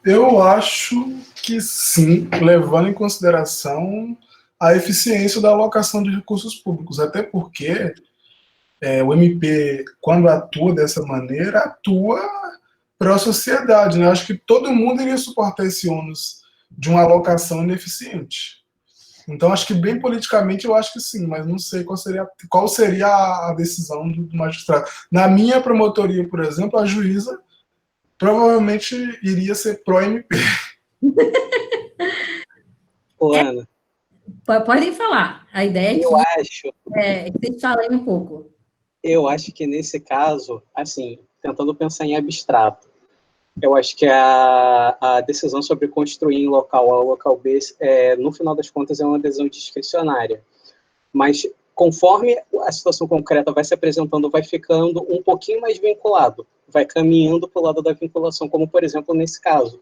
Eu acho que sim, levando em consideração a eficiência da alocação de recursos públicos, até porque o MP, quando atua dessa maneira, atua para a sociedade, né? Acho que todo mundo iria suportar esse ônus de uma alocação ineficiente. Então, acho que bem politicamente, eu acho que sim, mas não sei qual seria a decisão do magistrado. Na minha promotoria, por exemplo, a juíza provavelmente iria ser pró-MP. Ana, Podem falar. A ideia é que vocês falem um pouco. Eu acho que nesse caso, assim, tentando pensar em abstrato, eu acho que a decisão sobre construir em local A ou local B, no final das contas, é uma decisão discricionária. Mas, conforme a situação concreta vai se apresentando, vai ficando um pouquinho mais vinculado, vai caminhando para o lado da vinculação, como, por exemplo, nesse caso.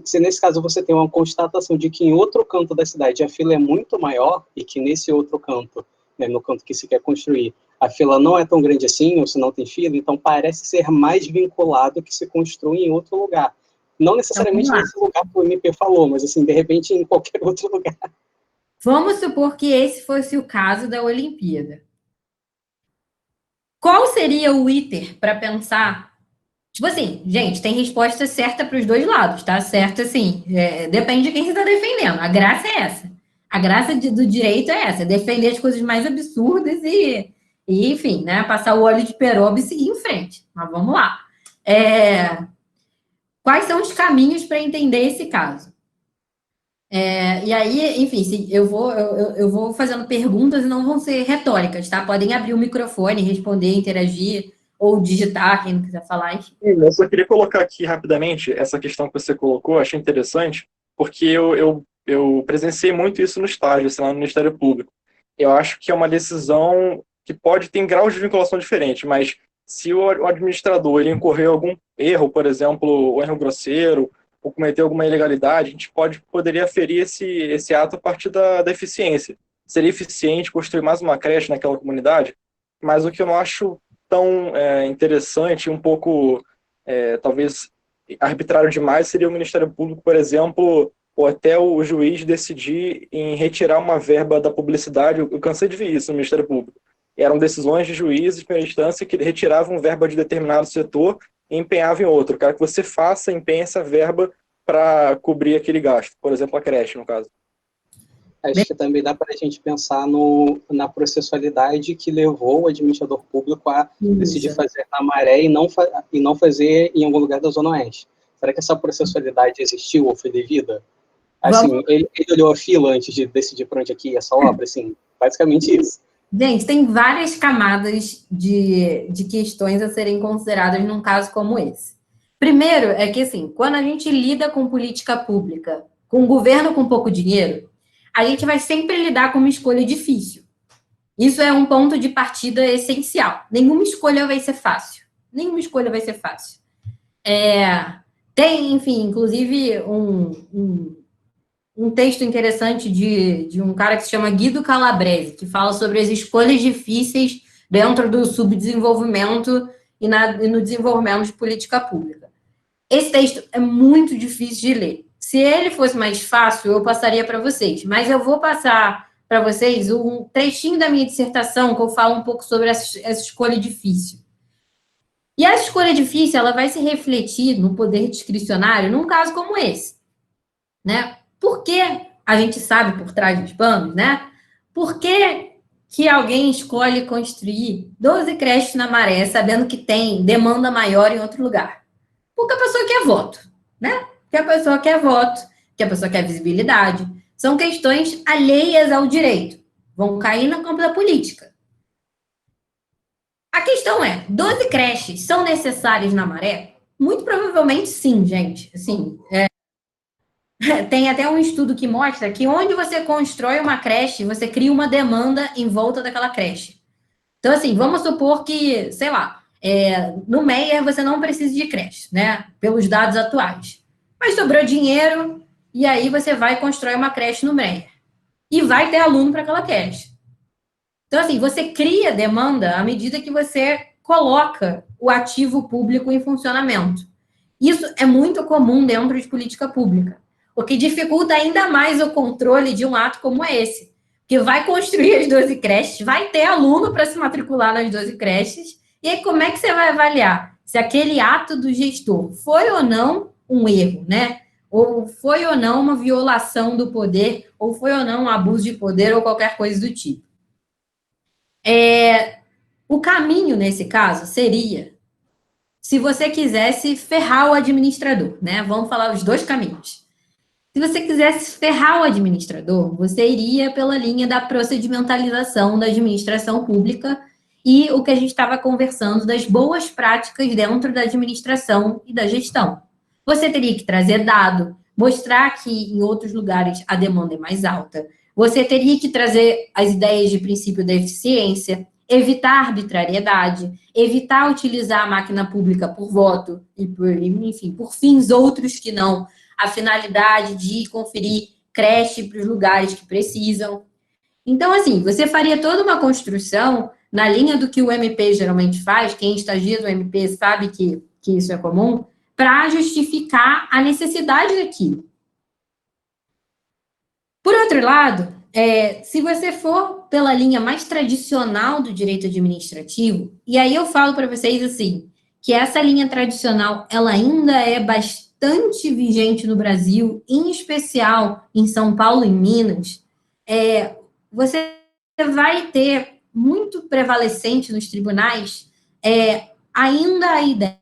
Se nesse caso você tem uma constatação de que em outro canto da cidade a fila é muito maior e que nesse outro canto, né, no canto que se quer construir, a fila não é tão grande assim, ou se não tem fila, então parece ser mais vinculado que se construi em outro lugar. Não necessariamente nesse lugar que o MP falou, mas assim, de repente em qualquer outro lugar. Vamos supor que esse fosse o caso da Olimpíada. Qual seria o ITER para pensar? Tipo assim, gente, tem resposta certa para os dois lados, tá? Certo, assim, depende de quem você está defendendo. A graça é essa. A graça do direito é essa, defender as coisas mais absurdas e enfim, né, passar o óleo de peroba e seguir em frente. Mas vamos lá. Quais são os caminhos para entender esse caso? E aí, enfim, eu vou fazendo perguntas e não vão ser retóricas, tá? Podem abrir o microfone, responder, interagir, ou digitar, quem não quiser falar. Enfim. Eu só queria colocar aqui rapidamente essa questão que você colocou, achei interessante, porque eu presenciei muito isso no estágio, assim, lá no Ministério Público. Eu acho que é uma decisão que pode ter graus de vinculação diferentes, mas se o administrador ele incorreu algum erro, por exemplo, um erro grosseiro, ou cometer alguma ilegalidade, a gente poderia aferir esse ato a partir da eficiência. Seria eficiente construir mais uma creche naquela comunidade? Mas o que eu não acho tão interessante, um pouco, talvez, arbitrário demais, seria o Ministério Público, por exemplo, ou até o juiz decidir em retirar uma verba da publicidade. Eu cansei de ver isso no Ministério Público. Eram decisões de juízes de primeira instância que retiravam verba de determinado setor e empenhavam em outro. Eu quero que você empenhe essa verba para cobrir aquele gasto. Por exemplo, a creche, no caso. Acho que também dá para a gente pensar na processualidade que levou o administrador público a decidir fazer na Maré e não fazer em algum lugar da Zona Oeste. Será que essa processualidade existiu ou foi devida? Assim, ele olhou a fila antes de decidir para onde aqui ia essa obra, assim, basicamente isso. Gente, tem várias camadas de questões a serem consideradas num caso como esse. Primeiro, é que, assim, quando a gente lida com política pública, com um governo com pouco dinheiro, a gente vai sempre lidar com uma escolha difícil. Isso é um ponto de partida essencial. Nenhuma escolha vai ser fácil. Nenhuma escolha vai ser fácil. Tem, enfim, inclusive, um texto interessante de um cara que se chama Guido Calabrese, que fala sobre as escolhas difíceis dentro do subdesenvolvimento e no desenvolvimento de política pública. Esse texto é muito difícil de ler. Se ele fosse mais fácil, eu passaria para vocês, mas eu vou passar para vocês um trechinho da minha dissertação, que eu falo um pouco sobre essa escolha difícil. E essa escolha difícil, ela vai se refletir no poder discricionário num caso como esse, né? Por que a gente sabe por trás dos panos, né? Por que alguém escolhe construir 12 creches na Maré, sabendo que tem demanda maior em outro lugar? Porque a pessoa quer voto, né? Porque a pessoa quer voto, que a pessoa quer visibilidade. São questões alheias ao direito. Vão cair no campo da política. A questão é, 12 creches são necessárias na Maré? Muito provavelmente sim, gente. Assim, tem até um estudo que mostra que onde você constrói uma creche, você cria uma demanda em volta daquela creche. Então, assim, vamos supor que, sei lá, no Meier você não precisa de creche, né? Pelos dados atuais. Mas sobrou dinheiro, e aí você vai constrói uma creche no Meier. E vai ter aluno para aquela creche. Então, assim, você cria demanda à medida que você coloca o ativo público em funcionamento. Isso é muito comum dentro de política pública, o que dificulta ainda mais o controle de um ato como esse, que vai construir as 12 creches, vai ter aluno para se matricular nas 12 creches, e aí como é que você vai avaliar se aquele ato do gestor foi ou não um erro, né? Ou foi ou não uma violação do poder, ou foi ou não um abuso de poder, ou qualquer coisa do tipo. O caminho, nesse caso, seria se você quisesse ferrar o administrador, né? Vamos falar os dois caminhos. Se você quisesse ferrar o administrador, você iria pela linha da procedimentalização da administração pública e o que a gente estava conversando das boas práticas dentro da administração e da gestão. Você teria que trazer dado, mostrar que em outros lugares a demanda é mais alta. Você teria que trazer as ideias de princípio da eficiência, evitar arbitrariedade, evitar utilizar a máquina pública por voto e por fins outros que não a finalidade de conferir creche para os lugares que precisam. Então, assim, você faria toda uma construção na linha do que o MP geralmente faz, quem estagia do MP sabe que isso é comum, para justificar a necessidade daquilo. Por outro lado, se você for pela linha mais tradicional do direito administrativo, e aí eu falo para vocês assim, que essa linha tradicional, ela ainda é bastante vigente no Brasil, em especial em São Paulo e Minas, você vai ter muito prevalecente nos tribunais ainda a ideia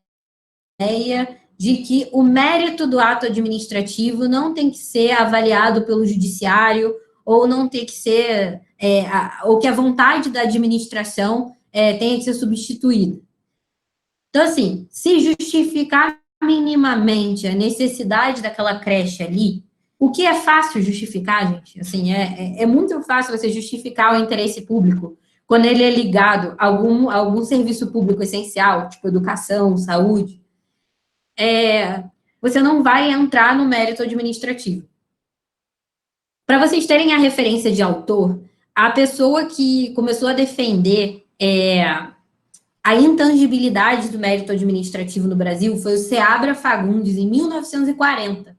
de que o mérito do ato administrativo não tem que ser avaliado pelo judiciário ou não tem que ser, ou que a vontade da administração tenha que ser substituída. Então, assim, se justificar minimamente a necessidade daquela creche ali, o que é fácil justificar, gente? Assim, é muito fácil você justificar o interesse público quando ele é ligado a algum serviço público essencial, tipo educação, saúde. Você não vai entrar no mérito administrativo. Para vocês terem a referência de autor, a pessoa que começou a defender a intangibilidade do mérito administrativo no Brasil foi o Seabra Fagundes, em 1940,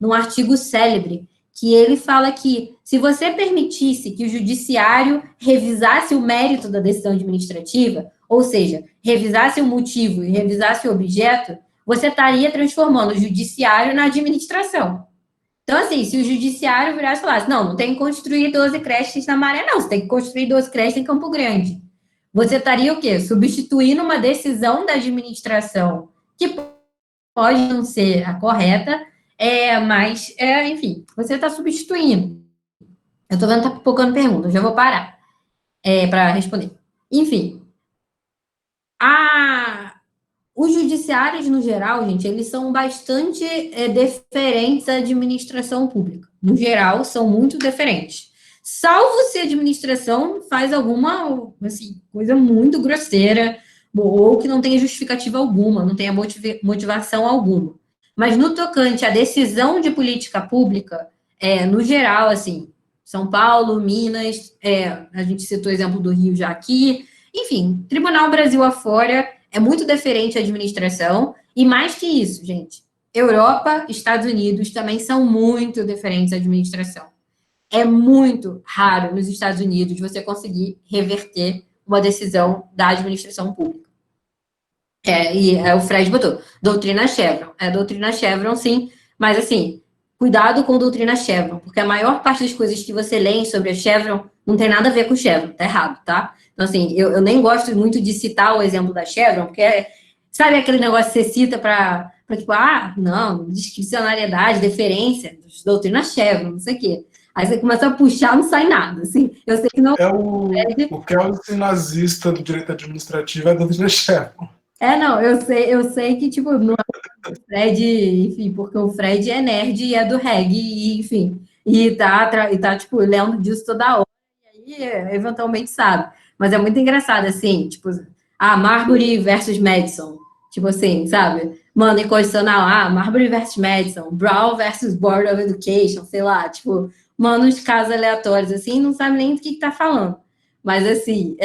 num artigo célebre, que ele fala que se você permitisse que o judiciário revisasse o mérito da decisão administrativa, ou seja, revisasse o motivo e revisasse o objeto, você estaria transformando o judiciário na administração. Então, assim, se o judiciário virasse e falasse, não tem que construir 12 creches na Maré, não, você tem que construir 12 creches em Campo Grande. Você estaria o quê? Substituindo uma decisão da administração, que pode não ser a correta, mas, enfim, você está substituindo. Eu estou vendo que está pipocando pergunta, já vou parar para responder. Enfim, os judiciários, no geral, gente, eles são bastante deferentes à administração pública. No geral, são muito deferentes. Salvo se a administração faz alguma assim, coisa muito grosseira, ou que não tenha justificativa alguma, não tenha motivação alguma. Mas no tocante à decisão de política pública, no geral, assim, São Paulo, Minas, a gente citou o exemplo do Rio já aqui, enfim, Tribunal Brasil afora é muito deferente à administração, e mais que isso, gente, Europa, Estados Unidos também são muito deferentes à administração. É muito raro nos Estados Unidos você conseguir reverter uma decisão da administração pública. O Fred botou, doutrina Chevron. É doutrina Chevron, sim, mas assim, cuidado com doutrina Chevron, porque a maior parte das coisas que você lê sobre a Chevron não tem nada a ver com Chevron, tá errado, tá? Então, assim, eu nem gosto muito de citar o exemplo da Chevron, porque sabe aquele negócio que você cita para tipo, não, discricionariedade, deferência, doutrina Chevron, não sei o quê. Aí você começa a puxar, não sai nada, assim. Eu sei que não... O que é o nazista do direito administrativo é a doutrina Chevron. Não, eu sei que, tipo, não é o Fred, enfim, porque o Fred é nerd e é do reggae, e, enfim, e tá, tipo, lendo disso toda hora, e aí, eventualmente, sabe. Mas é muito engraçado, assim, tipo, Marbury versus Madison, tipo assim, sabe? Mano, incondicional, Marbury versus Madison, Brown versus Board of Education, sei lá, tipo, mano, uns casos aleatórios, assim, não sabe nem do que tá falando. Mas, assim,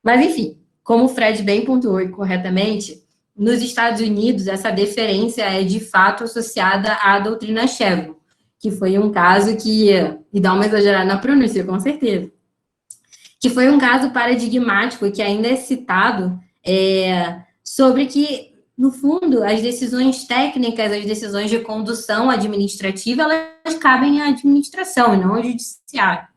Mas, enfim, como o Fred bem pontuou corretamente, nos Estados Unidos, essa deferência é de fato associada à doutrina Chevron, que foi um caso que, e dá uma exagerada na pronúncia, com certeza, que foi um caso paradigmático que ainda é citado sobre que, no fundo, as decisões técnicas, as decisões de condução administrativa, elas cabem à administração e não ao judiciário.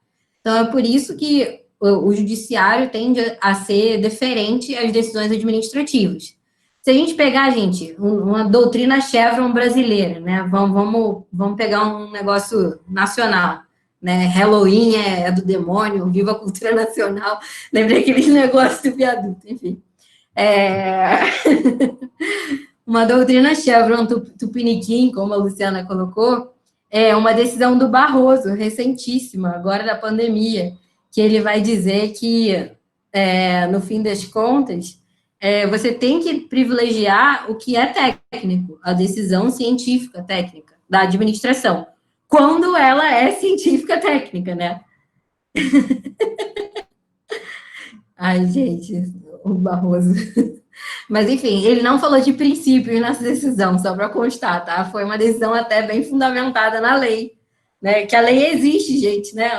Então, é por isso que o judiciário tende a ser deferente às decisões administrativas. Se a gente pegar, gente, uma doutrina Chevron brasileira, né? Vamos pegar um negócio nacional, né? Halloween é do demônio, viva a cultura nacional. Lembrei aqueles negócios do viaduto, enfim. Uma doutrina Chevron tupiniquim, como a Luciana colocou, é uma decisão do Barroso, recentíssima, agora da pandemia, que ele vai dizer que, no fim das contas, você tem que privilegiar o que é técnico, a decisão científica técnica da administração, quando ela é científica técnica, né? Ai, gente, o Barroso. Mas, enfim, ele não falou de princípios nessa decisão, só para constar, tá? Foi uma decisão até bem fundamentada na lei, né? Que a lei existe, gente, né?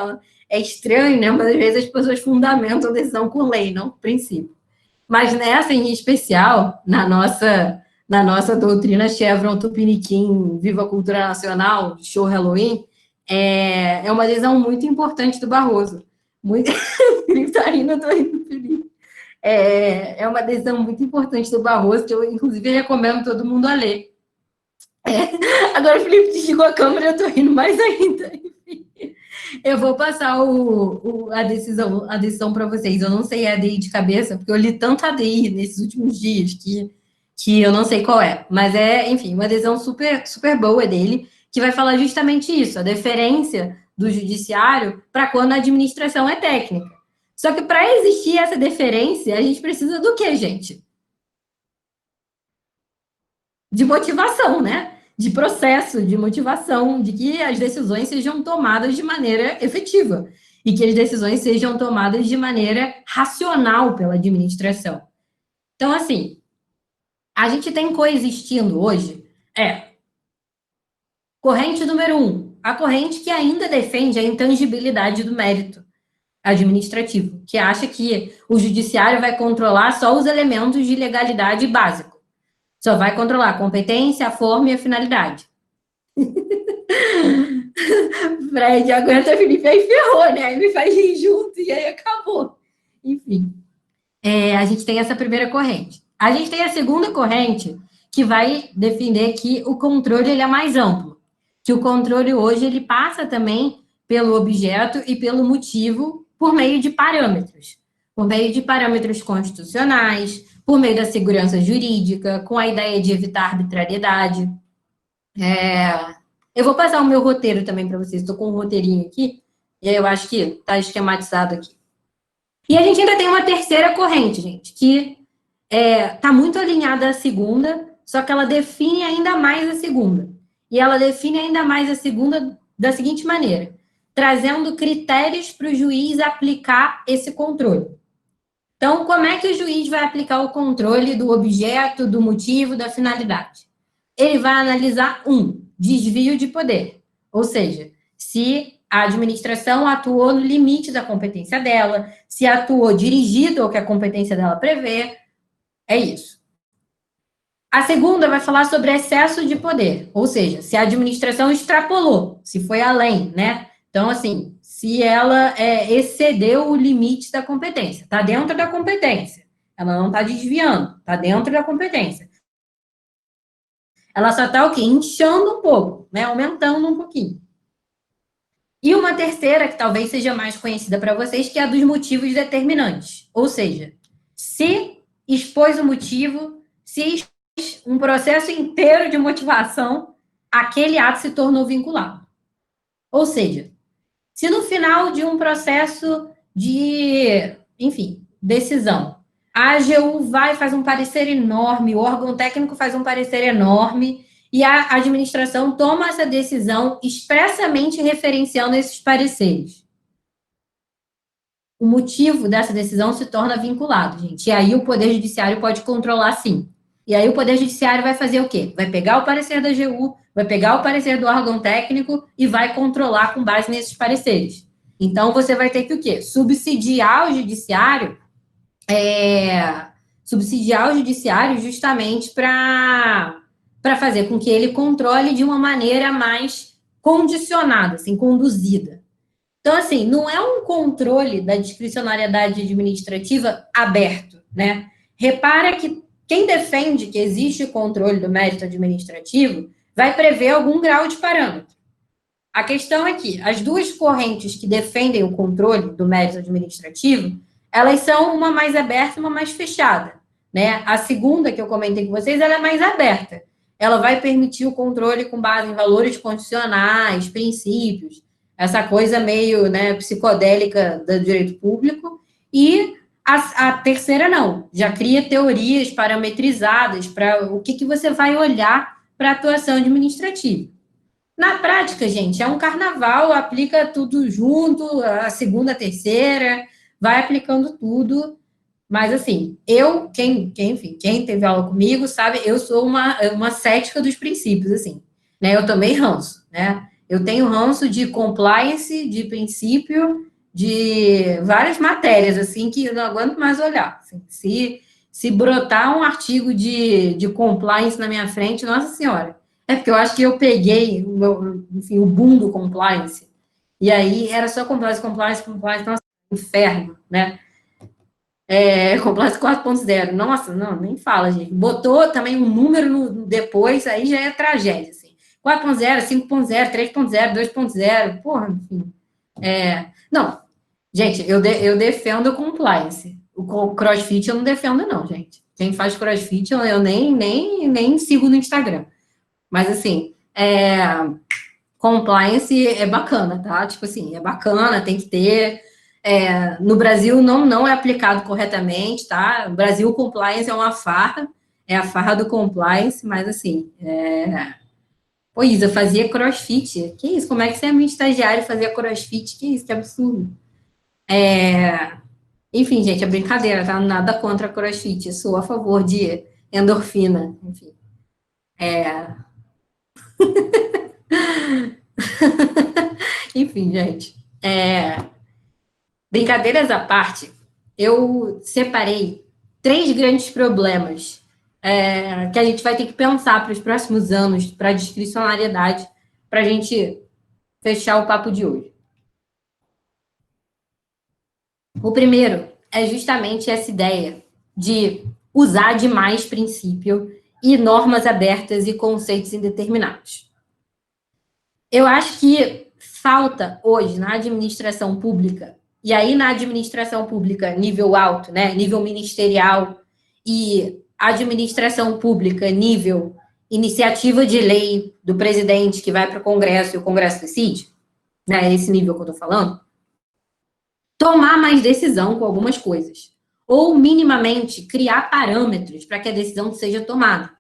É estranho, né? Mas às vezes as pessoas fundamentam a decisão com lei, não com princípio. Mas nessa em especial, na nossa doutrina Chevron Tupiniquim, Viva a Cultura Nacional, Show Halloween, é uma decisão muito importante do Barroso. Muito... Felipe tá rindo, eu tô rindo, Felipe. É uma decisão muito importante do Barroso, que eu, inclusive, recomendo todo mundo a ler. Agora o Felipe desligou a câmera e eu tô rindo mais ainda. Eu vou passar a decisão para vocês. Eu não sei a ADI de cabeça, porque eu li tanto ADI nesses últimos dias que eu não sei qual é. Mas enfim, uma decisão super, super boa dele, que vai falar justamente isso, a deferência do judiciário para quando a administração é técnica. Só que para existir essa deferência, a gente precisa do quê, gente? De motivação, né? De processo, de motivação, de que as decisões sejam tomadas de maneira efetiva e que as decisões sejam tomadas de maneira racional pela administração. Então, assim, a gente tem coexistindo hoje, corrente número 1, a corrente que ainda defende a intangibilidade do mérito administrativo, que acha que o judiciário vai controlar só os elementos de legalidade básico. Só vai controlar a competência, a forma e a finalidade. Fred, aguenta, Felipe, aí ferrou, né? Aí me faz rir junto e aí acabou. Enfim, a gente tem essa primeira corrente. A gente tem a segunda corrente, que vai defender que o controle ele é mais amplo. Que o controle hoje ele passa também pelo objeto e pelo motivo por meio de parâmetros. Por meio de parâmetros constitucionais, por meio da segurança jurídica, com a ideia de evitar arbitrariedade. Eu vou passar o meu roteiro também para vocês, estou com um roteirinho aqui, e aí eu acho que está esquematizado aqui. E a gente ainda tem uma terceira corrente, gente, que está muito alinhada à segunda, só que ela define ainda mais a segunda. E ela define ainda mais a segunda da seguinte maneira, trazendo critérios para o juiz aplicar esse controle. Então, como é que o juiz vai aplicar o controle do objeto, do motivo, da finalidade? Ele vai analisar desvio de poder. Ou seja, se a administração atuou no limite da competência dela, se atuou dirigido ao que a competência dela prevê. É isso. A segunda vai falar sobre excesso de poder, ou seja, se a administração extrapolou, se foi além, né? Então, assim, se ela excedeu o limite da competência, está dentro da competência, ela não está desviando, está dentro da competência. Ela só está o quê? Inchando um pouco, né? Aumentando um pouquinho. E uma terceira, que talvez seja mais conhecida para vocês, que é a dos motivos determinantes. Ou seja, se expôs o motivo, se expôs um processo inteiro de motivação, aquele ato se tornou vinculado. Ou seja, se no final de um processo de, enfim, decisão, a AGU vai faz um parecer enorme, o órgão técnico faz um parecer enorme, e a administração toma essa decisão expressamente referenciando esses pareceres. O motivo dessa decisão se torna vinculado, gente. E aí o Poder Judiciário pode controlar, sim. E aí o Poder Judiciário vai fazer o quê? Vai pegar o parecer da AGU, vai pegar o parecer do órgão técnico e vai controlar com base nesses pareceres. Então, você vai ter que o quê? Subsidiar o judiciário justamente para fazer com que ele controle de uma maneira mais condicionada, assim, conduzida. Então, assim, não é um controle da discricionariedade administrativa aberto, né? Repara que quem defende que existe controle do mérito administrativo vai prever algum grau de parâmetro. A questão é que as duas correntes que defendem o controle do mérito administrativo, elas são uma mais aberta e uma mais fechada, né? A segunda, que eu comentei com vocês, ela é mais aberta. Ela vai permitir o controle com base em valores constitucionais, princípios, essa coisa meio, né, psicodélica do direito público, e a terceira não, já cria teorias parametrizadas para o que você vai olhar para a atuação administrativa. Na prática, gente, é um carnaval, aplica tudo junto, a segunda, a terceira, vai aplicando tudo, mas assim, quem teve aula comigo, sabe, eu sou uma cética dos princípios, assim, né, eu tomei ranço, né, eu tenho ranço de compliance, de princípio, de várias matérias, assim, que eu não aguento mais olhar. Assim, se brotar um artigo de compliance na minha frente, nossa senhora. É porque eu acho que eu peguei o boom do compliance, e aí era só compliance, nossa, inferno, né? Compliance 4.0, nossa, não, nem fala, gente. Botou também um número no depois, aí já é tragédia, assim. 4.0, 5.0, 3.0, 2.0, porra, enfim. Não, gente, eu defendo o compliance. O CrossFit eu não defendo, não, gente. Quem faz CrossFit eu nem sigo no Instagram. Mas, assim, compliance é bacana, tá? Tipo assim, é bacana, tem que ter. No Brasil não é aplicado corretamente, tá? No Brasil, o compliance é uma farra, é a farra do compliance, mas, assim, Pô, Isa, eu fazia crossfit. Que isso? Como é que você é minha estagiária e fazia crossfit? Que isso? Que absurdo. Enfim, gente, é brincadeira, tá? Nada contra crossfit. Eu sou a favor de endorfina. Enfim. Enfim, gente. Brincadeiras à parte, eu separei 3 grandes problemas que a gente vai ter que pensar para os próximos anos, para a discricionariedade, para a gente fechar o papo de hoje. O primeiro é justamente essa ideia de usar demais princípio e normas abertas e conceitos indeterminados. Eu acho que falta hoje na administração pública, e aí na administração pública nível alto, né, nível ministerial, e administração pública nível iniciativa de lei do presidente que vai para o Congresso e o Congresso decide, né, esse nível que eu estou falando, tomar mais decisão com algumas coisas, ou minimamente criar parâmetros para que a decisão seja tomada.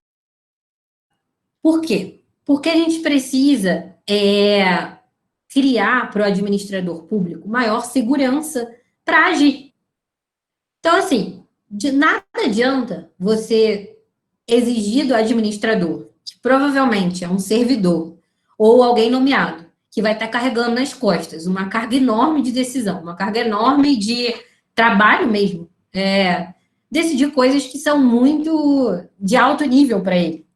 Por quê? Porque a gente precisa criar para o administrador público maior segurança para agir. Então, assim, de nada adianta você exigir do administrador, que provavelmente é um servidor ou alguém nomeado, que vai estar carregando nas costas uma carga enorme de decisão, uma carga enorme de trabalho mesmo, decidir coisas que são muito de alto nível para ele.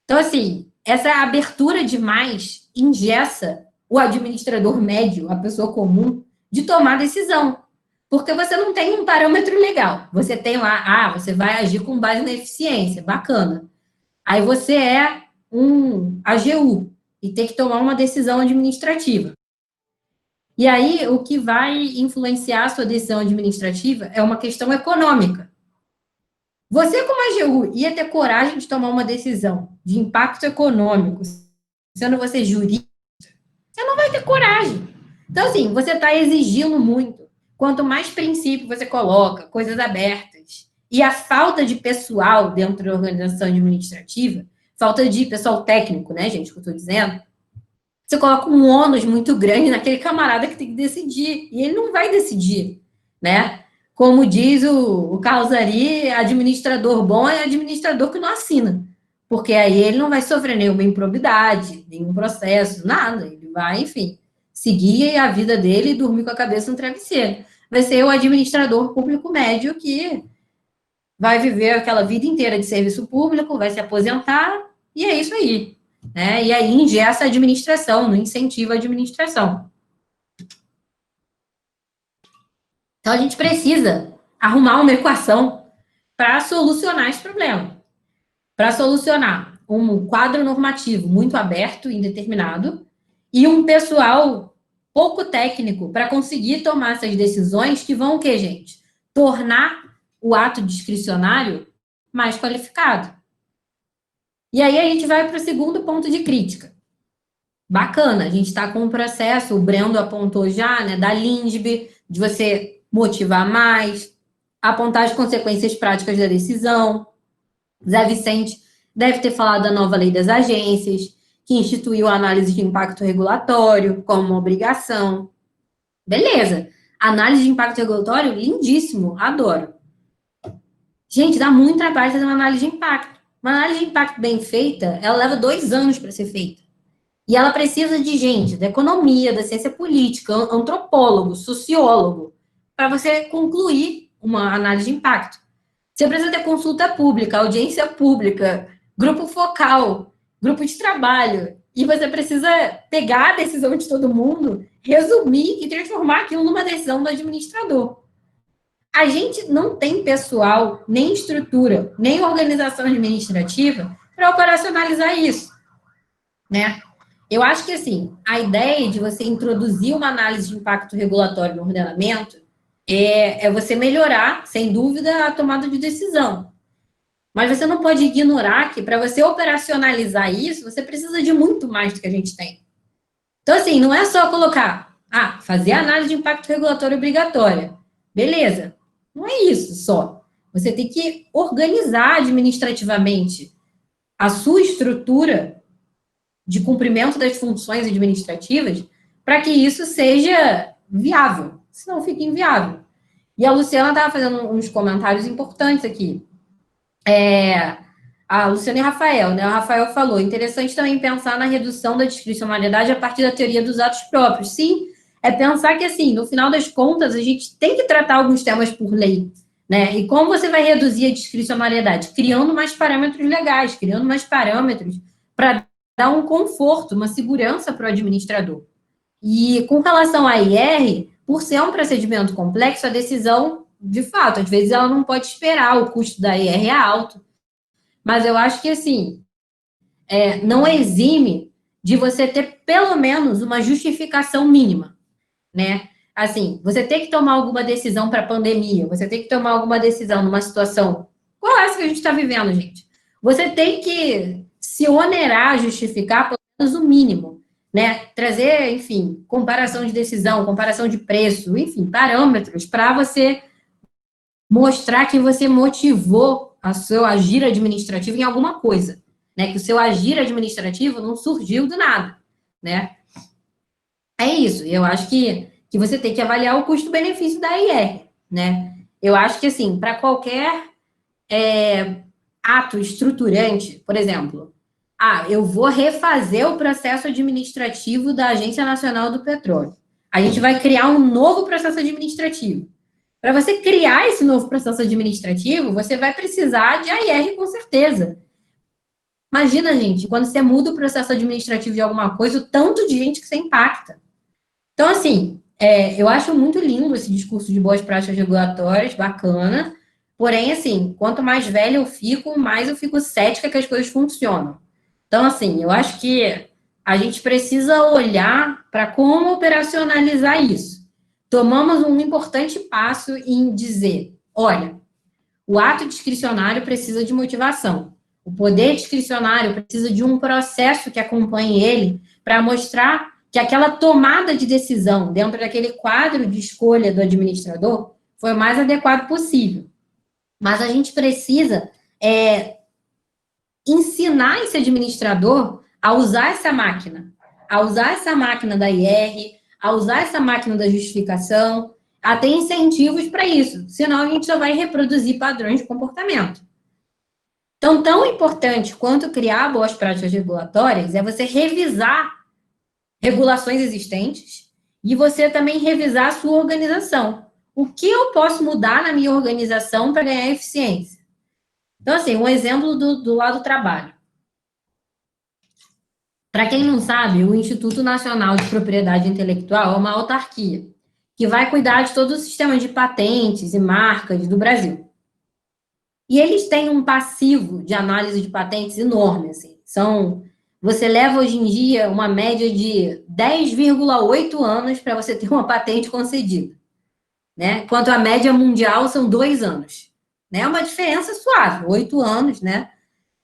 Então, assim, essa abertura demais engessa o administrador médio, a pessoa comum, de tomar decisão. Porque você não tem um parâmetro legal. Você tem lá, você vai agir com base na eficiência, bacana. Aí você é um AGU e tem que tomar uma decisão administrativa. E aí, o que vai influenciar a sua decisão administrativa é uma questão econômica. Você, como AGU, ia ter coragem de tomar uma decisão de impacto econômico, sendo você jurista, você não vai ter coragem. Então, assim, você está exigindo muito. Quanto mais princípio você coloca, coisas abertas, e a falta de pessoal dentro da organização administrativa, falta de pessoal técnico, né, gente, que eu estou dizendo, você coloca um ônus muito grande naquele camarada que tem que decidir, e ele não vai decidir, né? Como diz o Carlos Ari, administrador bom é administrador que não assina, porque aí ele não vai sofrer nenhuma improbidade, nenhum processo, nada, ele vai, enfim, seguir a vida dele e dormir com a cabeça no travesseiro. Vai ser o administrador público médio que vai viver aquela vida inteira de serviço público, vai se aposentar, e é isso aí. Né? E aí ingessa a administração, não incentiva a administração. Então, a gente precisa arrumar uma equação para solucionar esse problema. Para solucionar um quadro normativo muito aberto, indeterminado, e um pessoal pouco técnico para conseguir tomar essas decisões que vão o quê, gente? Tornar o ato discricionário mais qualificado. E aí a gente vai para o segundo ponto de crítica. Bacana, a gente está com um processo, o Brendo apontou já, né, da LINSB, de você motivar mais, apontar as consequências práticas da decisão. Zé Vicente deve ter falado da nova lei das agências, que instituiu a análise de impacto regulatório como uma obrigação. Beleza, análise de impacto regulatório, lindíssimo, adoro. Gente, dá muito trabalho fazer uma análise de impacto. Uma análise de impacto bem feita, ela leva 2 anos para ser feita. E ela precisa de gente da economia, da ciência política, antropólogo, sociólogo, para você concluir uma análise de impacto. Você precisa ter consulta pública, audiência pública, grupo focal, grupo de trabalho. E você precisa pegar a decisão de todo mundo, resumir e transformar aquilo numa decisão do administrador. A gente não tem pessoal, nem estrutura, nem organização administrativa para operacionalizar isso, né? Eu acho que, assim, a ideia de você introduzir uma análise de impacto regulatório no ordenamento é você melhorar, sem dúvida, a tomada de decisão. Mas você não pode ignorar que, para você operacionalizar isso, você precisa de muito mais do que a gente tem. Então, assim, não é só colocar, fazer análise de impacto regulatório obrigatória. Beleza. Não é isso só. Você tem que organizar administrativamente a sua estrutura de cumprimento das funções administrativas para que isso seja viável, senão fica inviável. E a Luciana estava fazendo uns comentários importantes aqui. A Luciana e o Rafael, né? O Rafael falou, interessante também pensar na redução da discricionariedade a partir da teoria dos atos próprios. Sim, é pensar que, assim, no final das contas, a gente tem que tratar alguns temas por lei, né? E como você vai reduzir a discricionariedade? Criando mais parâmetros legais, criando mais parâmetros para dar um conforto, uma segurança para o administrador. E com relação à IR, por ser um procedimento complexo, a decisão, de fato, às vezes ela não pode esperar, o custo da IR é alto. Mas eu acho que, assim, não exime de você ter, pelo menos, uma justificação mínima, né? Assim, você tem que tomar alguma decisão para a pandemia, você tem que tomar alguma decisão numa situação, qual é essa que a gente está vivendo, gente? Você tem que se onerar a justificar, pelo menos, o mínimo, né? Trazer, enfim, comparação de decisão, comparação de preço, enfim, parâmetros para você mostrar que você motivou o seu agir administrativo em alguma coisa, né? Que o seu agir administrativo não surgiu do nada, né? É isso. Eu acho que você tem que avaliar o custo-benefício da IR, né? Eu acho que, assim, para qualquer ato estruturante, por exemplo, eu vou refazer o processo administrativo da Agência Nacional do Petróleo. A gente vai criar um novo processo administrativo. Para você criar esse novo processo administrativo, você vai precisar de AIR, com certeza. Imagina, gente, quando você muda o processo administrativo de alguma coisa, o tanto de gente que você impacta. Então, assim, eu acho muito lindo esse discurso de boas práticas regulatórias, bacana. Porém, assim, quanto mais velha eu fico, mais eu fico cética que as coisas funcionam. Então, assim, eu acho que a gente precisa olhar para como operacionalizar isso. Tomamos um importante passo em dizer, olha, o ato discricionário precisa de motivação. O poder discricionário precisa de um processo que acompanhe ele para mostrar que aquela tomada de decisão dentro daquele quadro de escolha do administrador foi o mais adequado possível. Mas a gente precisa ensinar esse administrador a usar essa máquina da IR, a usar essa máquina da justificação, a ter incentivos para isso, senão a gente só vai reproduzir padrões de comportamento. Então, tão importante quanto criar boas práticas regulatórias é você revisar regulações existentes e você também revisar a sua organização. O que eu posso mudar na minha organização para ganhar eficiência? Então, assim, um exemplo do lado do trabalho. Para quem não sabe, o Instituto Nacional de Propriedade Intelectual é uma autarquia que vai cuidar de todo o sistema de patentes e marcas do Brasil. E eles têm um passivo de análise de patentes enorme, assim. Você leva hoje em dia uma média de 10,8 anos para você ter uma patente concedida, né? Enquanto a média mundial são 2 anos, né? É uma diferença suave, 8 anos, né?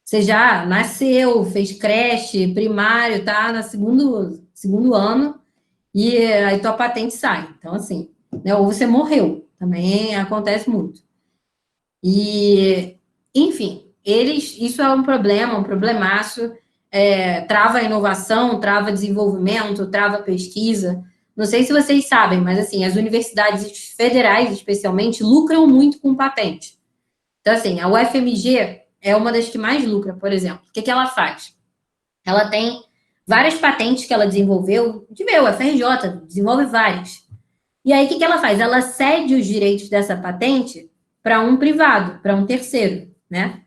Você já nasceu, fez creche, primário, tá no segundo ano, e aí tua patente sai. Então, assim, né? Ou você morreu, também acontece muito. E, enfim, isso é um problema, um problemaço, trava a inovação, trava desenvolvimento, trava pesquisa. Não sei se vocês sabem, mas, assim, as universidades federais, especialmente, lucram muito com patente. Então, assim, a UFMG é uma das que mais lucra, por exemplo. O que ela faz? Ela tem várias patentes que ela desenvolveu, o FRJ desenvolve várias. E aí, o que ela faz? Ela cede os direitos dessa patente para um privado, para um terceiro, né?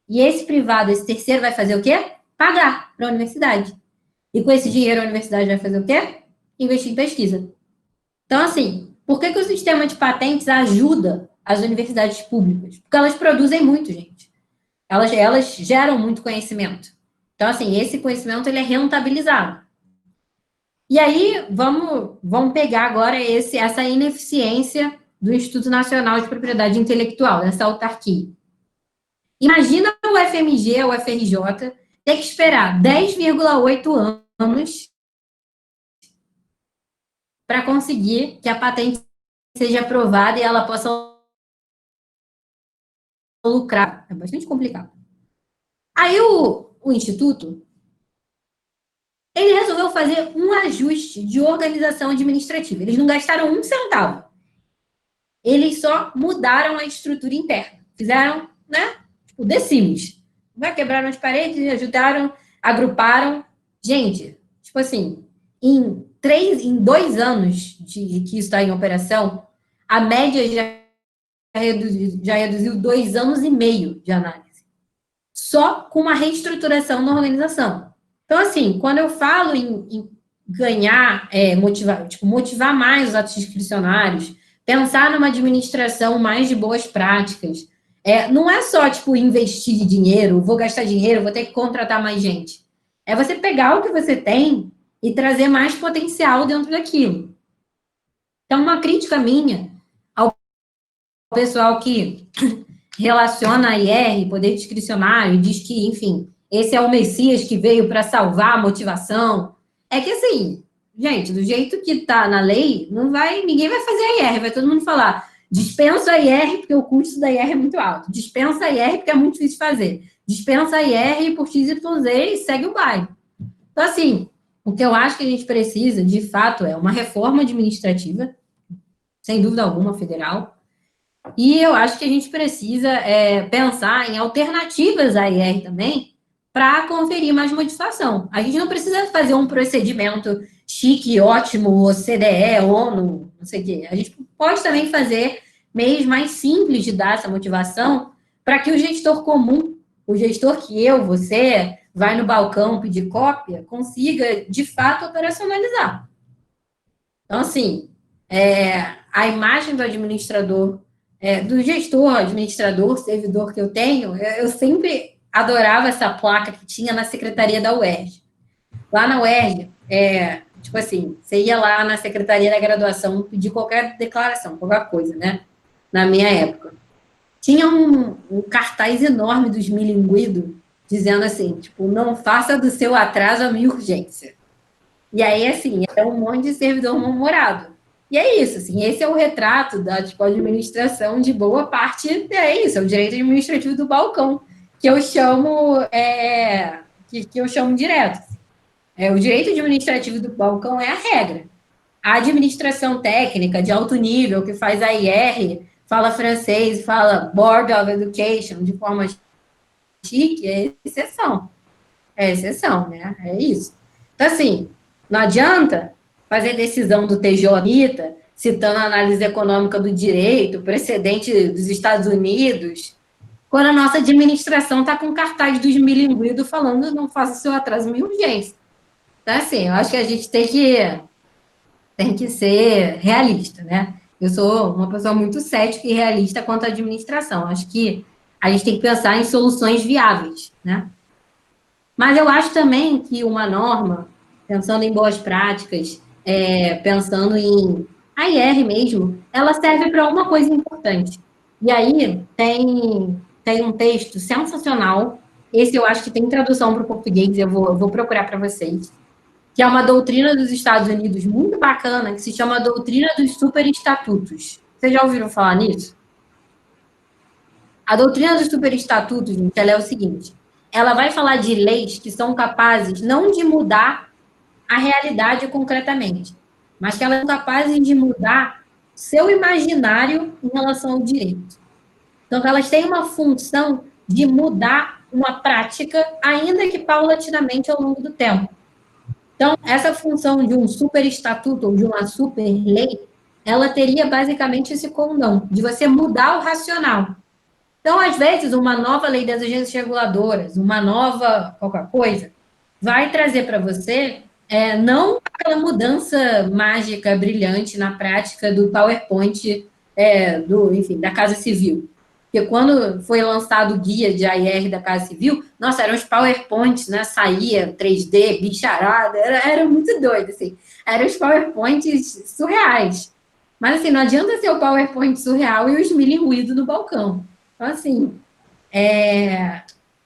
E esse privado, esse terceiro, vai fazer o quê? Pagar para a universidade. E com esse dinheiro, a universidade vai fazer o quê? Investir em pesquisa. Então, assim, por que o sistema de patentes ajuda as universidades públicas? Porque elas produzem muito, gente. Elas geram muito conhecimento. Então, assim, esse conhecimento, ele é rentabilizado. E aí, vamos pegar agora essa ineficiência do Instituto Nacional de Propriedade Intelectual, dessa autarquia. Imagina o FMG, o FRJ, ter que esperar 10,8 anos para conseguir que a patente seja aprovada e ela possa lucrar. É bastante complicado. Aí o Instituto, ele resolveu fazer um ajuste de organização administrativa. Eles não gastaram um centavo. Eles só mudaram a estrutura interna. Fizeram, né? Tipo, The Sims. Quebraram as paredes, ajudaram, agruparam. Gente, tipo assim, em 2 anos que isso está em operação, a média já reduziu 2 anos e meio de análise. Só com uma reestruturação na organização. Então, assim, quando eu falo em ganhar, motivar mais os atos discricionários, pensar numa administração mais de boas práticas, não é só, investir dinheiro, vou gastar dinheiro, vou ter que contratar mais gente. É você pegar o que você tem e trazer mais potencial dentro daquilo. Então, uma crítica minha ao pessoal que relaciona a IR, poder discricionário, diz que, enfim, esse é o Messias que veio para salvar a motivação. É que, assim, gente, do jeito que está na lei, ninguém vai fazer a IR, vai todo mundo falar, dispensa a IR porque o custo da IR é muito alto, dispensa a IR porque é muito difícil fazer, dispensa a IR por XYZ e segue o baile. Então, assim, o que eu acho que a gente precisa, de fato, é uma reforma administrativa, sem dúvida alguma, federal, e eu acho que a gente precisa pensar em alternativas à IR também, para conferir mais motivação. A gente não precisa fazer um procedimento chique, ótimo, OCDE, ONU, não sei o quê. A gente pode também fazer meios mais simples de dar essa motivação para que o gestor comum, o gestor que você, vai no balcão pedir cópia, consiga, de fato, operacionalizar. Então, assim, a imagem do administrador, do gestor, administrador, servidor que eu tenho, eu sempre adorava essa placa que tinha na secretaria da UERJ. Lá na UERJ, tipo assim, você ia lá na secretaria da graduação pedir qualquer declaração, qualquer coisa, né? Na minha época. Tinha um cartaz enorme dos milinguidos dizendo assim, tipo, não faça do seu atraso a minha urgência. E aí, assim, é um monte de servidor mal-humorado. E é isso, assim, esse é o retrato da, tipo, administração de boa parte, é isso, é o direito administrativo do balcão, que eu chamo, que eu chamo direto. O direito administrativo do balcão é a regra. A administração técnica de alto nível, que faz a IR, fala francês, fala Board of Education, de forma chique, é exceção. É exceção, né? É isso. Então, assim, não adianta fazer decisão do TJ, citando a análise econômica do direito, precedente dos Estados Unidos, quando a nossa administração está com cartaz dos milinguidos falando não faça o seu atraso em urgência. Então, assim, eu acho que a gente tem que ser realista, né? Eu sou uma pessoa muito cética e realista quanto à administração. Acho que a gente tem que pensar em soluções viáveis, né? Mas eu acho também que uma norma, pensando em boas práticas, pensando em AIR mesmo, ela serve para uma coisa importante. E aí tem um texto sensacional, esse eu acho que tem tradução para o português, eu vou procurar para vocês, que é uma doutrina dos Estados Unidos muito bacana, que se chama Doutrina dos Superestatutos. Vocês já ouviram falar nisso? A doutrina dos superestatutos, gente, ela é o seguinte, ela vai falar de leis que são capazes não de mudar a realidade concretamente, mas que elas são capazes de mudar seu imaginário em relação ao direito. Então, elas têm uma função de mudar uma prática, ainda que paulatinamente ao longo do tempo. Então, essa função de um superestatuto ou de uma super-lei, ela teria basicamente esse condão, de você mudar o racional. Então, às vezes, uma nova lei das agências reguladoras, uma nova qualquer coisa, vai trazer para você não aquela mudança mágica, brilhante na prática do PowerPoint, enfim, da Casa Civil. Porque quando foi lançado o guia de AIR da Casa Civil, nossa, eram os PowerPoints, né? Saía 3D, bicharada, era muito doido, assim. Eram os PowerPoints surreais. Mas, assim, não adianta ser o PowerPoint surreal e os milinguidos no balcão. Então, assim,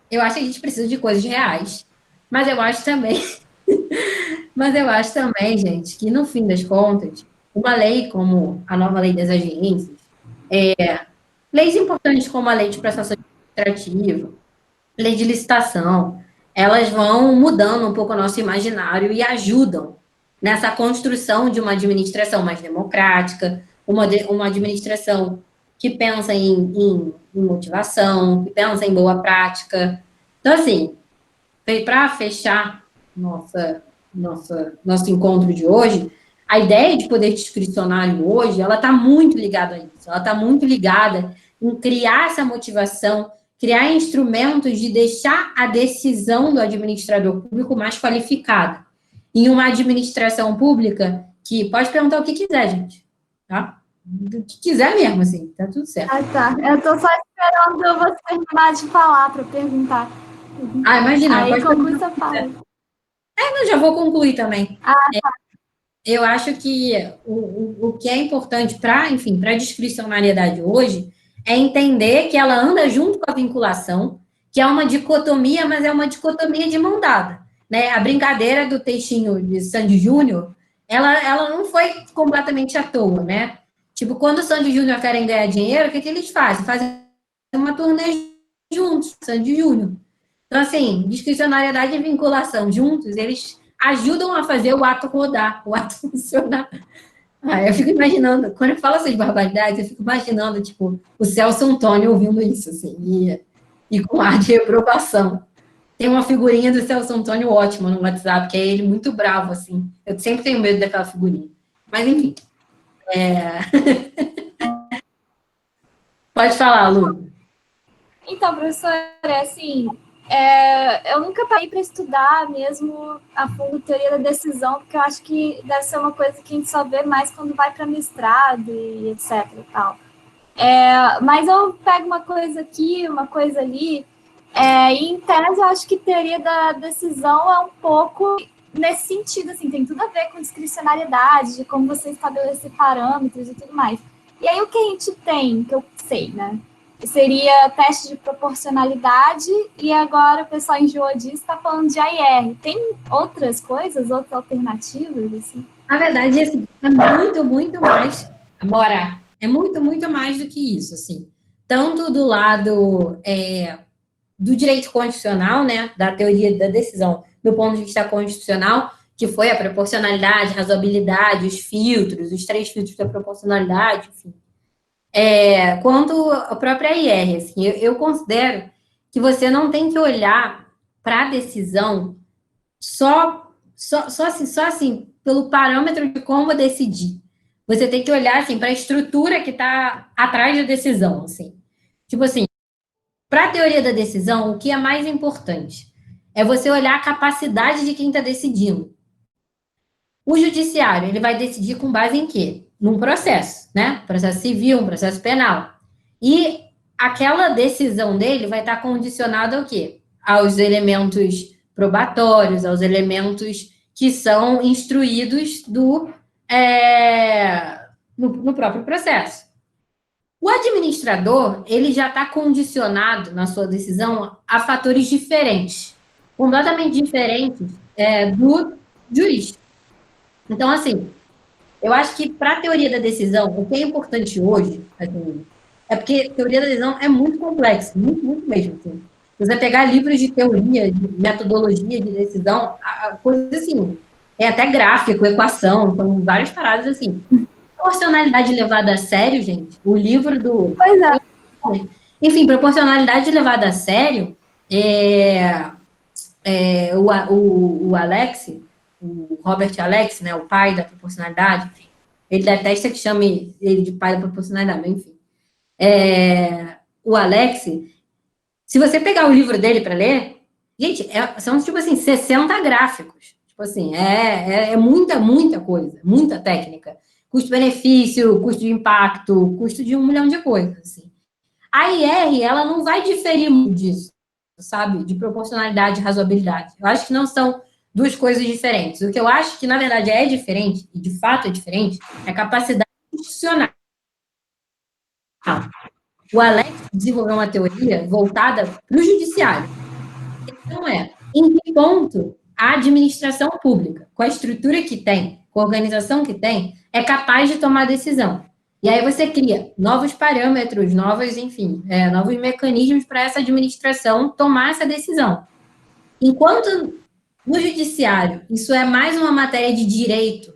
eu acho que a gente precisa de coisas reais. Mas eu acho também, gente, que no fim das contas, uma lei como a nova lei das agências, leis importantes como a lei de prestação administrativa, lei de licitação, elas vão mudando um pouco o nosso imaginário e ajudam nessa construção de uma administração mais democrática, uma administração que pensa em motivação, que pensa em boa prática. Então, assim, para fechar nosso encontro de hoje, a ideia de poder discricionário hoje, ela está muito ligada a isso, ela está muito ligada em criar essa motivação, criar instrumentos de deixar a decisão do administrador público mais qualificada. Em uma administração pública que pode perguntar o que quiser, gente, tá? O que quiser mesmo, assim, tá tudo certo. Ah, tá. Eu tô só esperando você terminar de falar para perguntar. Imagina. Aí conclui essa fala. Eu já vou concluir também. Tá. Eu acho que o que é importante para, enfim, para a discricionariedade hoje é entender que ela anda junto com a vinculação, que é uma dicotomia, mas é uma dicotomia de mão dada. Né? A brincadeira do textinho de Sandy Júnior, ela não foi completamente à toa, né? Tipo, quando o Sandy Júnior querem ganhar dinheiro, o que eles fazem? Fazem uma turnê juntos, Sandy Júnior. Então, assim, discricionariedade e vinculação juntos, eles ajudam a fazer o ato rodar, o ato funcionar. Eu fico imaginando, quando eu falo essas barbaridades, eu fico imaginando, tipo, o Celso Antônio ouvindo isso, assim, e com ar de reprovação. Tem uma figurinha do Celso Antônio ótima no WhatsApp, que é ele muito bravo, assim. Eu sempre tenho medo daquela figurinha. Mas, enfim. Pode falar, Lu. Então, professora, assim, eu nunca parei para estudar mesmo a fundo teoria da decisão, porque eu acho que deve ser uma coisa que a gente só vê mais quando vai para mestrado e etc e tal. Mas eu pego uma coisa aqui, uma coisa ali, e em tese eu acho que teoria da decisão é um pouco nesse sentido, assim, tem tudo a ver com discricionariedade, de como você estabelecer parâmetros e tudo mais. E aí o que a gente tem, que eu sei, né? Seria teste de proporcionalidade, e agora o pessoal enjoou disso, está falando de AIR. Tem outras coisas, outras alternativas, assim? Na verdade, assim, é muito, muito mais, Amora, é muito, muito mais do que isso, assim. Tanto do lado do direito constitucional, né, da teoria da decisão, do ponto de vista constitucional, que foi a proporcionalidade, razoabilidade, os filtros, os 3 filtros da proporcionalidade, enfim. Quanto a própria IR, assim, eu considero que você não tem que olhar para a decisão só assim, pelo parâmetro de como decidir. Você tem que olhar assim, para a estrutura que está atrás da decisão. Assim. Tipo assim, para a teoria da decisão, o que é mais importante é você olhar a capacidade de quem está decidindo. O judiciário, ele vai decidir com base em quê? Num processo, né? Processo civil, um processo penal. E aquela decisão dele vai estar condicionada ao quê? Aos elementos probatórios, aos elementos que são instruídos no próprio processo. O administrador, ele já está condicionado na sua decisão a fatores diferentes, completamente diferentes do juiz. Então, assim, eu acho que para a teoria da decisão, o que é importante hoje, assim, é porque a teoria da decisão é muito complexa, muito, muito mesmo. Assim. Se você pegar livros de teoria, de metodologia de decisão, a coisa assim, é até gráfico, equação, são várias paradas assim. Proporcionalidade levada a sério, gente, o livro do... Pois é. Enfim, proporcionalidade levada a sério, o Alex, o Robert Alex, né, o pai da proporcionalidade, enfim, ele detesta que chame ele de pai da proporcionalidade, mas enfim. O Alex, se você pegar o livro dele para ler, gente, são tipo assim, 60 gráficos. Tipo assim, é muita, muita coisa, muita técnica. Custo-benefício, custo de impacto, custo de 1 milhão de coisas, assim. A IR, ela não vai diferir muito disso, sabe? De proporcionalidade e razoabilidade. Eu acho que não são duas coisas diferentes. O que eu acho que, na verdade, é diferente, e de fato é diferente, é a capacidade institucional. O Alex desenvolveu uma teoria voltada para o judiciário. Então, em que ponto a administração pública, com a estrutura que tem, com a organização que tem, é capaz de tomar decisão. E aí você cria novos parâmetros, enfim, novos mecanismos para essa administração tomar essa decisão. Enquanto no judiciário isso é mais uma matéria de direito,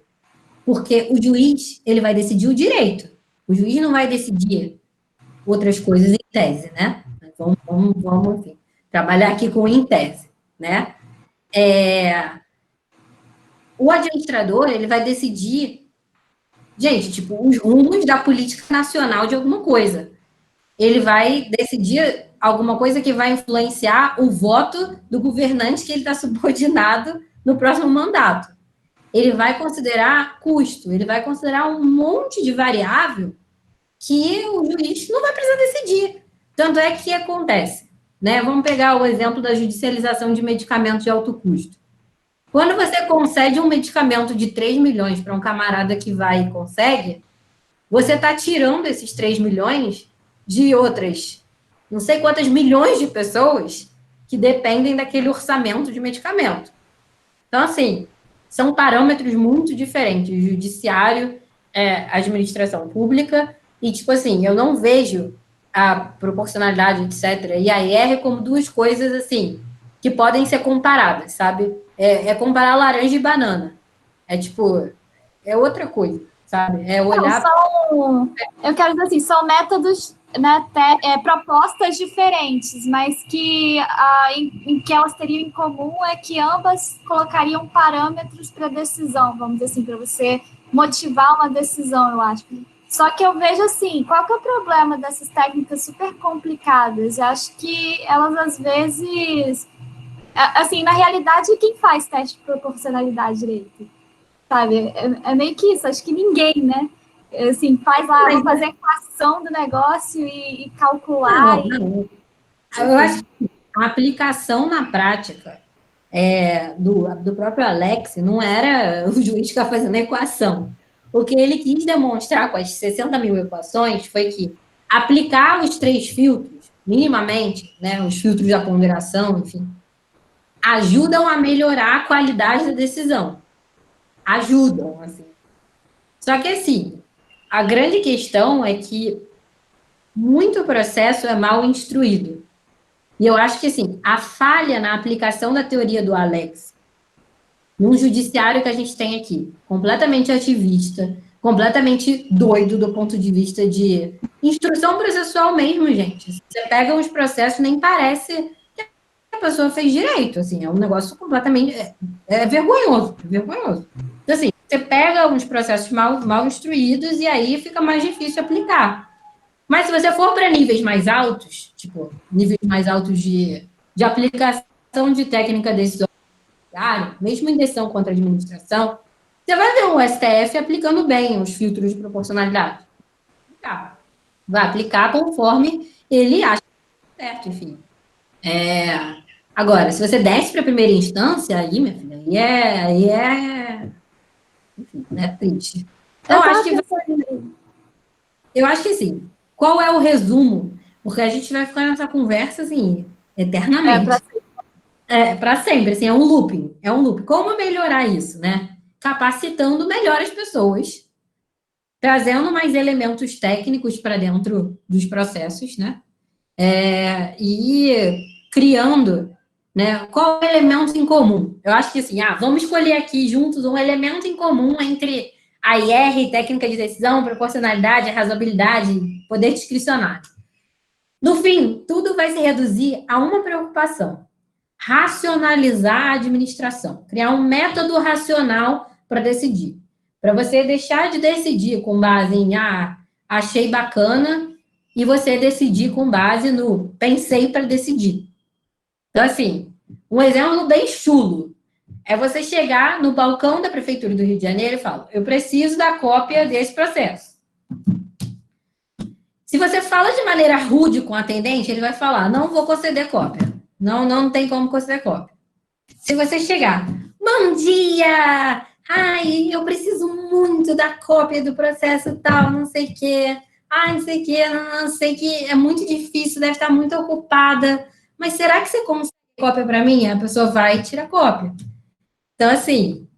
porque o juiz ele vai decidir o direito, o juiz não vai decidir outras coisas em tese, né? Vamos enfim, trabalhar aqui com em tese, né? O administrador ele vai decidir, gente, tipo, os rumos da política nacional de alguma coisa. Ele vai decidir alguma coisa que vai influenciar o voto do governante que ele está subordinado no próximo mandato. Ele vai considerar custo, ele vai considerar um monte de variável que o juiz não vai precisar decidir. Tanto é que acontece, né? Vamos pegar o exemplo da judicialização de medicamentos de alto custo. Quando você concede um medicamento de 3 milhões para um camarada que vai e consegue, você está tirando esses 3 milhões de outras não sei quantas milhões de pessoas que dependem daquele orçamento de medicamento. Então, assim, são parâmetros muito diferentes, judiciário, administração pública, e, tipo assim, eu não vejo a proporcionalidade, etc., e a IR como duas coisas, assim, que podem ser comparadas, sabe? Comparar laranja e banana. Tipo, é outra coisa, sabe? É olhar... Eu quero dizer assim, são métodos né, propostas diferentes, mas que em que elas teriam em comum é que ambas colocariam parâmetros para decisão, vamos dizer assim, para você motivar uma decisão, eu acho. Só que eu vejo assim, qual que é o problema dessas técnicas super complicadas? Eu acho que elas, às vezes, assim, na realidade, quem faz teste de proporcionalidade direito? Sabe? É meio que isso, acho que ninguém, né? Assim, faz lá, vou fazer a equação do negócio e calcular. Não. Eu acho que a aplicação na prática do próprio Alex não era o juiz que estava fazendo a equação. O que ele quis demonstrar com as 60 mil equações foi que aplicar os 3 filtros, minimamente, né, os filtros da ponderação, enfim, ajudam a melhorar a qualidade da decisão. Ajudam, assim. Só que, assim, a grande questão é que muito processo é mal instruído. E eu acho que, assim, a falha na aplicação da teoria do Alex num judiciário que a gente tem aqui, completamente ativista, completamente doido do ponto de vista de instrução processual mesmo, gente. Você pega uns processos, nem parece que a pessoa fez direito, assim, é um negócio completamente... vergonhoso, vergonhoso. Então, assim, você pega uns processos mal instruídos e aí fica mais difícil aplicar. Mas se você for para níveis mais altos, tipo, níveis mais altos de aplicação de técnica decisória, mesmo em decisão contra a administração, você vai ver o STF aplicando bem os filtros de proporcionalidade. Vai aplicar conforme ele acha certo, enfim. Agora, se você desce para a primeira instância, aí, minha filha, enfim, é triste. Então, eu acho que assim, qual é o resumo? Porque a gente vai ficar nessa conversa, assim, eternamente. Para sempre, assim, é um looping. Como melhorar isso, né? Capacitando melhor as pessoas, trazendo mais elementos técnicos para dentro dos processos, né? E criando, né? Qual é o elemento em comum? Eu acho que, assim, vamos escolher aqui juntos um elemento em comum entre a IR, técnica de decisão, proporcionalidade, razoabilidade, poder discricionário. No fim, tudo vai se reduzir a uma preocupação: racionalizar a administração, criar um método racional para decidir. Para você deixar de decidir com base em achei bacana e você decidir com base no pensei para decidir. Então, assim, um exemplo bem chulo é você chegar no balcão da Prefeitura do Rio de Janeiro e falar: eu preciso da cópia desse processo. Se você fala de maneira rude com o atendente, ele vai falar: não vou conceder cópia. Não tem como conceder cópia. Se você chegar: bom dia! Ai, eu preciso muito da cópia do processo tal, não sei o quê. Não sei o quê, não sei que é muito difícil, deve estar muito ocupada. Mas será que você consegue cópia para mim? A pessoa vai e tira cópia. Então, assim,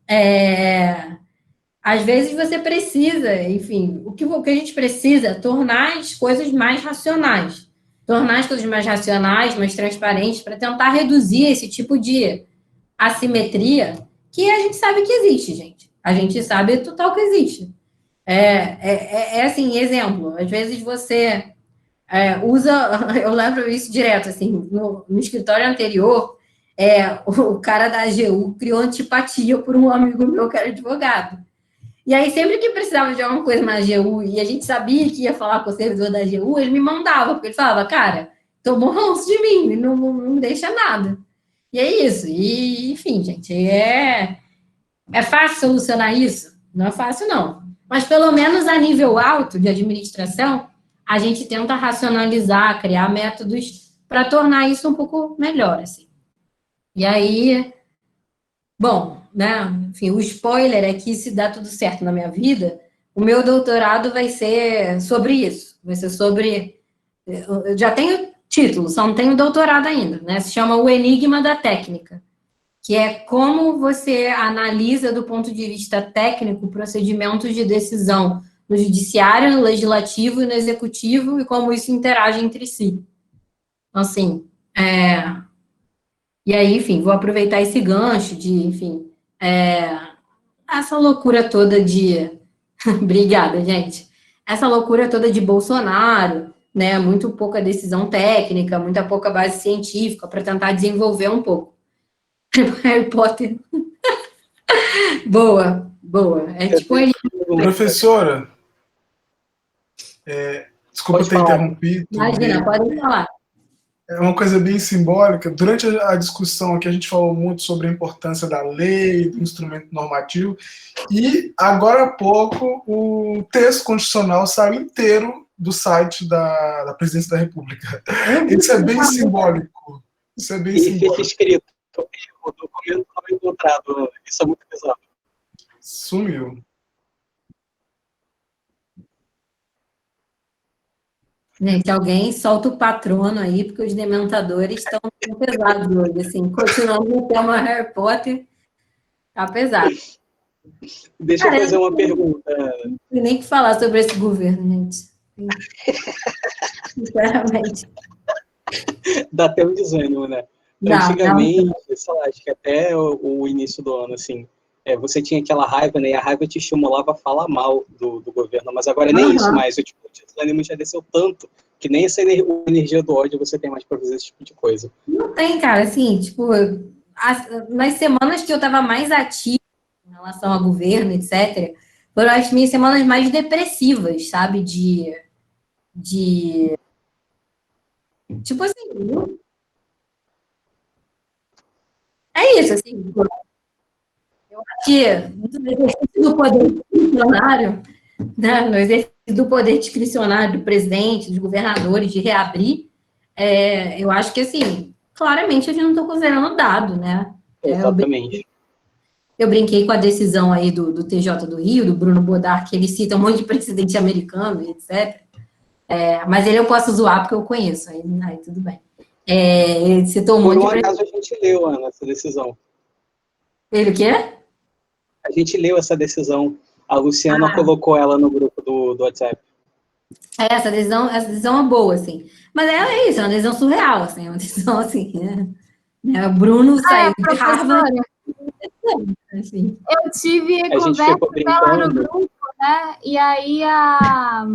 às vezes você precisa, enfim, o que a gente precisa é tornar as coisas mais racionais. Tornar as coisas mais racionais, mais transparentes, para tentar reduzir esse tipo de assimetria que a gente sabe que existe, gente. A gente sabe total que existe. Assim, exemplo, às vezes você usa, eu lembro isso direto, assim, no escritório anterior, o cara da AGU criou antipatia por um amigo meu que era advogado. E aí, sempre que precisava de alguma coisa na AGU e a gente sabia que ia falar com o servidor da AGU, ele me mandava, porque ele falava: cara, tomou ranço de mim, não deixa nada. E é isso. E, enfim, gente, é fácil solucionar isso? Não é fácil, não. Mas, pelo menos a nível alto de administração, a gente tenta racionalizar, criar métodos para tornar isso um pouco melhor, assim. E aí, bom, né? Enfim, o spoiler é que, se dá tudo certo na minha vida, o meu doutorado vai ser sobre isso. Vai ser sobre... Eu já tenho título, só não tenho doutorado ainda, né? Se chama O Enigma da Técnica, que é como você analisa, do ponto de vista técnico, procedimentos de decisão no judiciário, no legislativo e no executivo, e como isso interage entre si. Então, assim, e aí, enfim, vou aproveitar esse gancho de, enfim, essa loucura toda de... Obrigada, gente. Essa loucura toda de Bolsonaro, né? Muito pouca decisão técnica, muita pouca base científica para tentar desenvolver um pouco. Harry Potter. Boa, boa. É tipo ele. Professora, desculpa Pode ter falar. interrompido. Imagina, pode falar. É uma coisa bem simbólica. Durante a discussão aqui, a gente falou muito sobre a importância da lei, do instrumento normativo, e agora há pouco o texto constitucional saiu inteiro do site da Presidência da República. Isso é bem simbólico. Isso é bem E simbólico. fica escrito, o documento não foi encontrado. Isso é muito pesado. Sumiu. Gente, alguém solta o patrono aí, porque os dementadores estão pesados hoje, assim, continuando no tema Harry Potter, tá pesado. Deixa eu fazer uma pergunta. Não tem nem o que falar sobre esse governo, gente. Sinceramente. Dá até um desânimo, né? Antigamente, sei lá, acho que até o início do ano, assim, você tinha aquela raiva, né? E a raiva te estimulava a falar mal do governo, mas agora nem isso mais. O desânimo já desceu tanto que nem essa energia do ódio você tem mais para fazer esse tipo de coisa. Não tem, cara, assim, tipo, nas semanas que eu tava mais ativa em relação ao governo, etc., foram as minhas semanas mais depressivas, sabe? Tipo assim, é isso, assim, eu acho que no exercício do poder discricionário, né, no exercício do poder discricionário do presidente, dos governadores, de reabrir, eu acho que, assim, claramente a gente não está considerando dado, né? Exatamente. Eu brinquei com a decisão aí do TJ do Rio, do Bruno Bodar, que ele cita um monte de presidente americano, etc. Mas ele eu posso zoar porque eu conheço, aí tudo bem. Ele citou um monte de... Por um acaso a gente leu, Ana, essa decisão. Ele o quê? A gente leu essa decisão. A Luciana colocou ela no grupo do WhatsApp. Essa decisão é boa, assim. Mas é isso, é uma decisão surreal, assim, é uma decisão assim, né? O Bruno saiu de Harvard. Assim. Eu tive conversa com ela no grupo, né? E aí a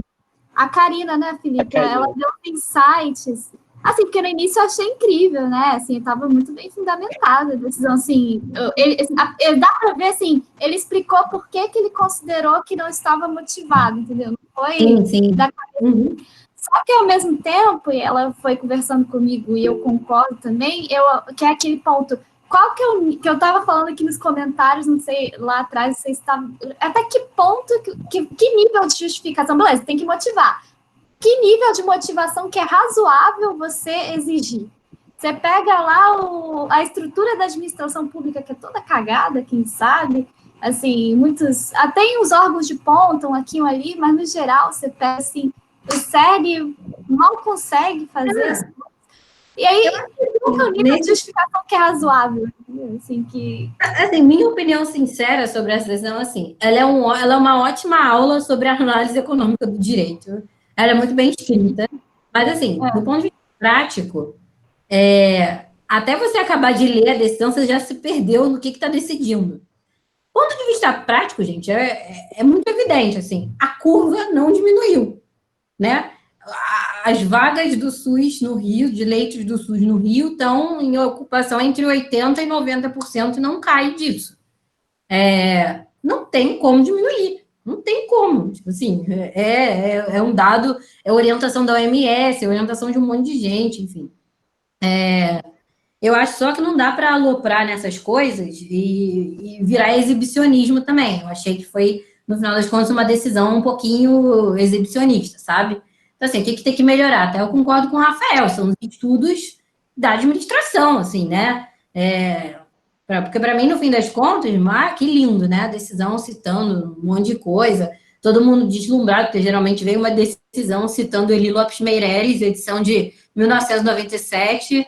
Karina, né, Felipe? Ela deu insights. Assim, porque no início eu achei incrível, né? Assim, estava muito bem fundamentada a decisão, assim. Dá para ver, assim, ele explicou por que ele considerou que não estava motivado, entendeu? Não foi sim. da cabeça. Só que, ao mesmo tempo, e ela foi conversando comigo, e eu concordo também, que é aquele ponto... Qual que eu estava falando aqui nos comentários, não sei, lá atrás, vocês estavam... Até que ponto, que nível de justificação? Beleza, tem que motivar. Que nível de motivação que é razoável você exigir? Você pega lá a estrutura da administração pública, que é toda cagada, quem sabe, assim, muitos... Até os órgãos de ponta, um aqui, um ali, mas, no geral, você pega, assim, o SEG mal consegue fazer isso. E aí, qual é o nível de justificação que é razoável? Assim, minha opinião sincera sobre essa decisão, assim, ela é uma ótima aula sobre a análise econômica do direito. Ela é muito bem escrita, mas, assim, do ponto de vista prático, até você acabar de ler a decisão, você já se perdeu no que está decidindo. Do ponto de vista prático, gente, é muito evidente, assim, a curva não diminuiu, né? As vagas do SUS no Rio, de leitos do SUS no Rio, estão em ocupação entre 80% e 90% e não cai disso. Não tem como diminuir. Não tem como. Tipo assim, é um dado, é orientação da OMS, é orientação de um monte de gente, enfim. Eu acho só que não dá para aloprar nessas coisas e virar exibicionismo também. Eu achei que foi, no final das contas, uma decisão um pouquinho exibicionista, sabe? Então, assim, o que tem que melhorar? Até eu concordo com o Rafael, são os estudos da administração, assim, né? Porque, para mim, no fim das contas, que lindo, né? A decisão citando um monte de coisa, todo mundo deslumbrado, porque geralmente vem uma decisão citando Eli Lopes Meireles, edição de 1997,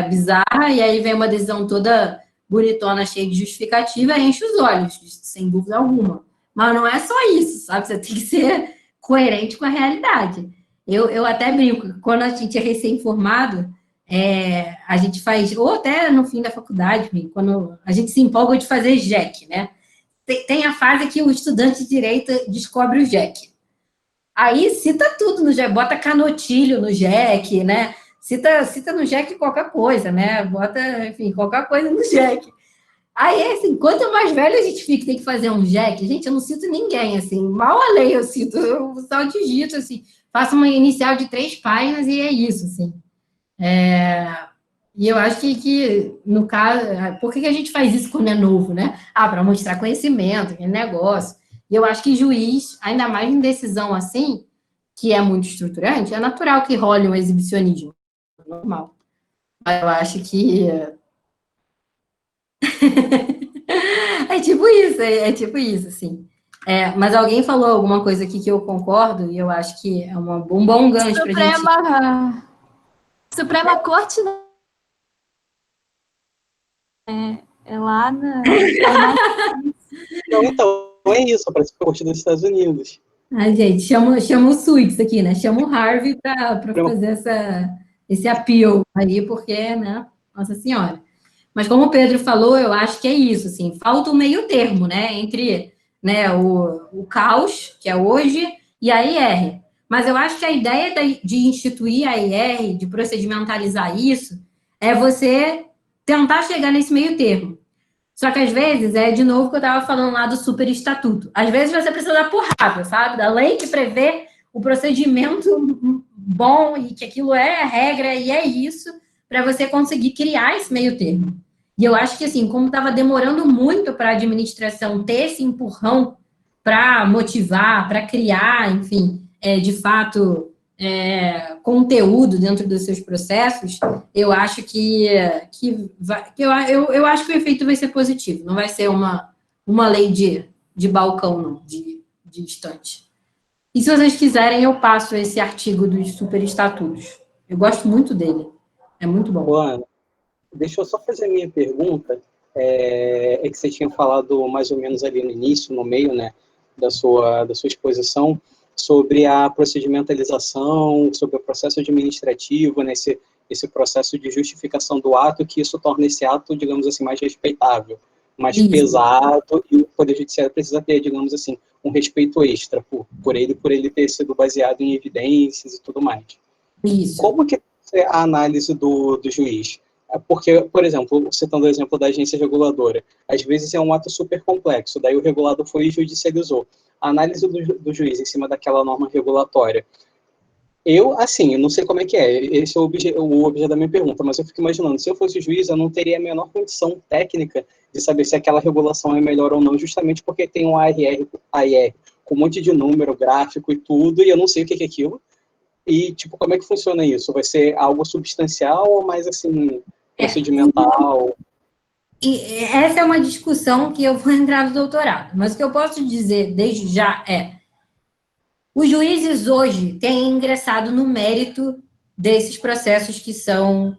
bizarra, e aí vem uma decisão toda bonitona, cheia de justificativa, enche os olhos, sem dúvida alguma. Mas não é só isso, sabe? Você tem que ser coerente com a realidade. Eu até brinco, quando a gente é recém-formado, a gente faz, ou até no fim da faculdade, quando a gente se empolga de fazer JEC, né? Tem a fase que o estudante de direito descobre o JEC. Aí cita tudo no JEC, bota Canotilho no JEC, né? Cita no JEC qualquer coisa, né? Bota, enfim, qualquer coisa no JEC. Aí, assim, quanto mais velho a gente fica, tem que fazer um JEC, gente, eu não cito ninguém, assim, mal a lei eu cito, eu só digito, assim, faço uma inicial de 3 páginas e é isso, assim. E eu acho que, no caso, por que a gente faz isso quando é novo, né? Para mostrar conhecimento, aquele negócio. E eu acho que juiz, ainda mais em decisão assim, que é muito estruturante, é natural que role um exibicionismo. Normal. Mas eu acho que é tipo isso, assim. Mas alguém falou alguma coisa aqui que eu concordo, e eu acho que é um bom gancho para a gente... Suprema Corte é lá na... Não, então, é isso, parece que a Corte dos Estados Unidos. Ai, gente, chama o Suits aqui, né? Chama o Harvey para fazer esse appeal aí, porque, né? Nossa Senhora. Mas como o Pedro falou, eu acho que é isso, assim, falta um meio termo, né? Entre, né, o caos, que é hoje, e a IR. Mas eu acho que a ideia de instituir a IR, de procedimentalizar isso, é você tentar chegar nesse meio termo. Só que, às vezes, de novo que eu estava falando lá do superestatuto. Às vezes, você precisa da porrada, sabe? Da lei que prevê o procedimento bom e que aquilo é a regra e é isso, para você conseguir criar esse meio termo. E eu acho que, assim, como estava demorando muito para a administração ter esse empurrão para motivar, para criar, enfim, de fato, conteúdo dentro dos seus processos, eu acho eu acho que o efeito vai ser positivo, não vai ser uma lei de balcão, não, de estante. E se vocês quiserem, eu passo esse artigo dos superestatutos. Eu gosto muito dele, é muito bom. Luana, deixa eu só fazer a minha pergunta, que você tinha falado mais ou menos ali no início, no meio, né, da sua exposição, sobre a procedimentalização, sobre o processo administrativo, né, esse processo de justificação do ato, que isso torna esse ato, digamos assim, mais respeitável, mais pesado, e o Poder Judiciário precisa ter, digamos assim, um respeito extra por ele ter sido baseado em evidências e tudo mais. Isso. Como que é a análise do juiz? Porque, por exemplo, citando o exemplo da agência reguladora, às vezes é um ato super complexo, daí o regulado foi e judicializou. A análise do juiz em cima daquela norma regulatória. Eu não sei como é que é, esse é o objeto da minha pergunta, mas eu fico imaginando, se eu fosse juiz, eu não teria a menor condição técnica de saber se aquela regulação é melhor ou não, justamente porque tem um ARR com um monte de número, gráfico e tudo, e eu não sei o que é aquilo. E, tipo, como é que funciona isso? Vai ser algo substancial ou mais, assim, procedimental? E essa é uma discussão que eu vou entrar no doutorado, mas o que eu posso dizer desde já os juízes hoje têm ingressado no mérito desses processos que são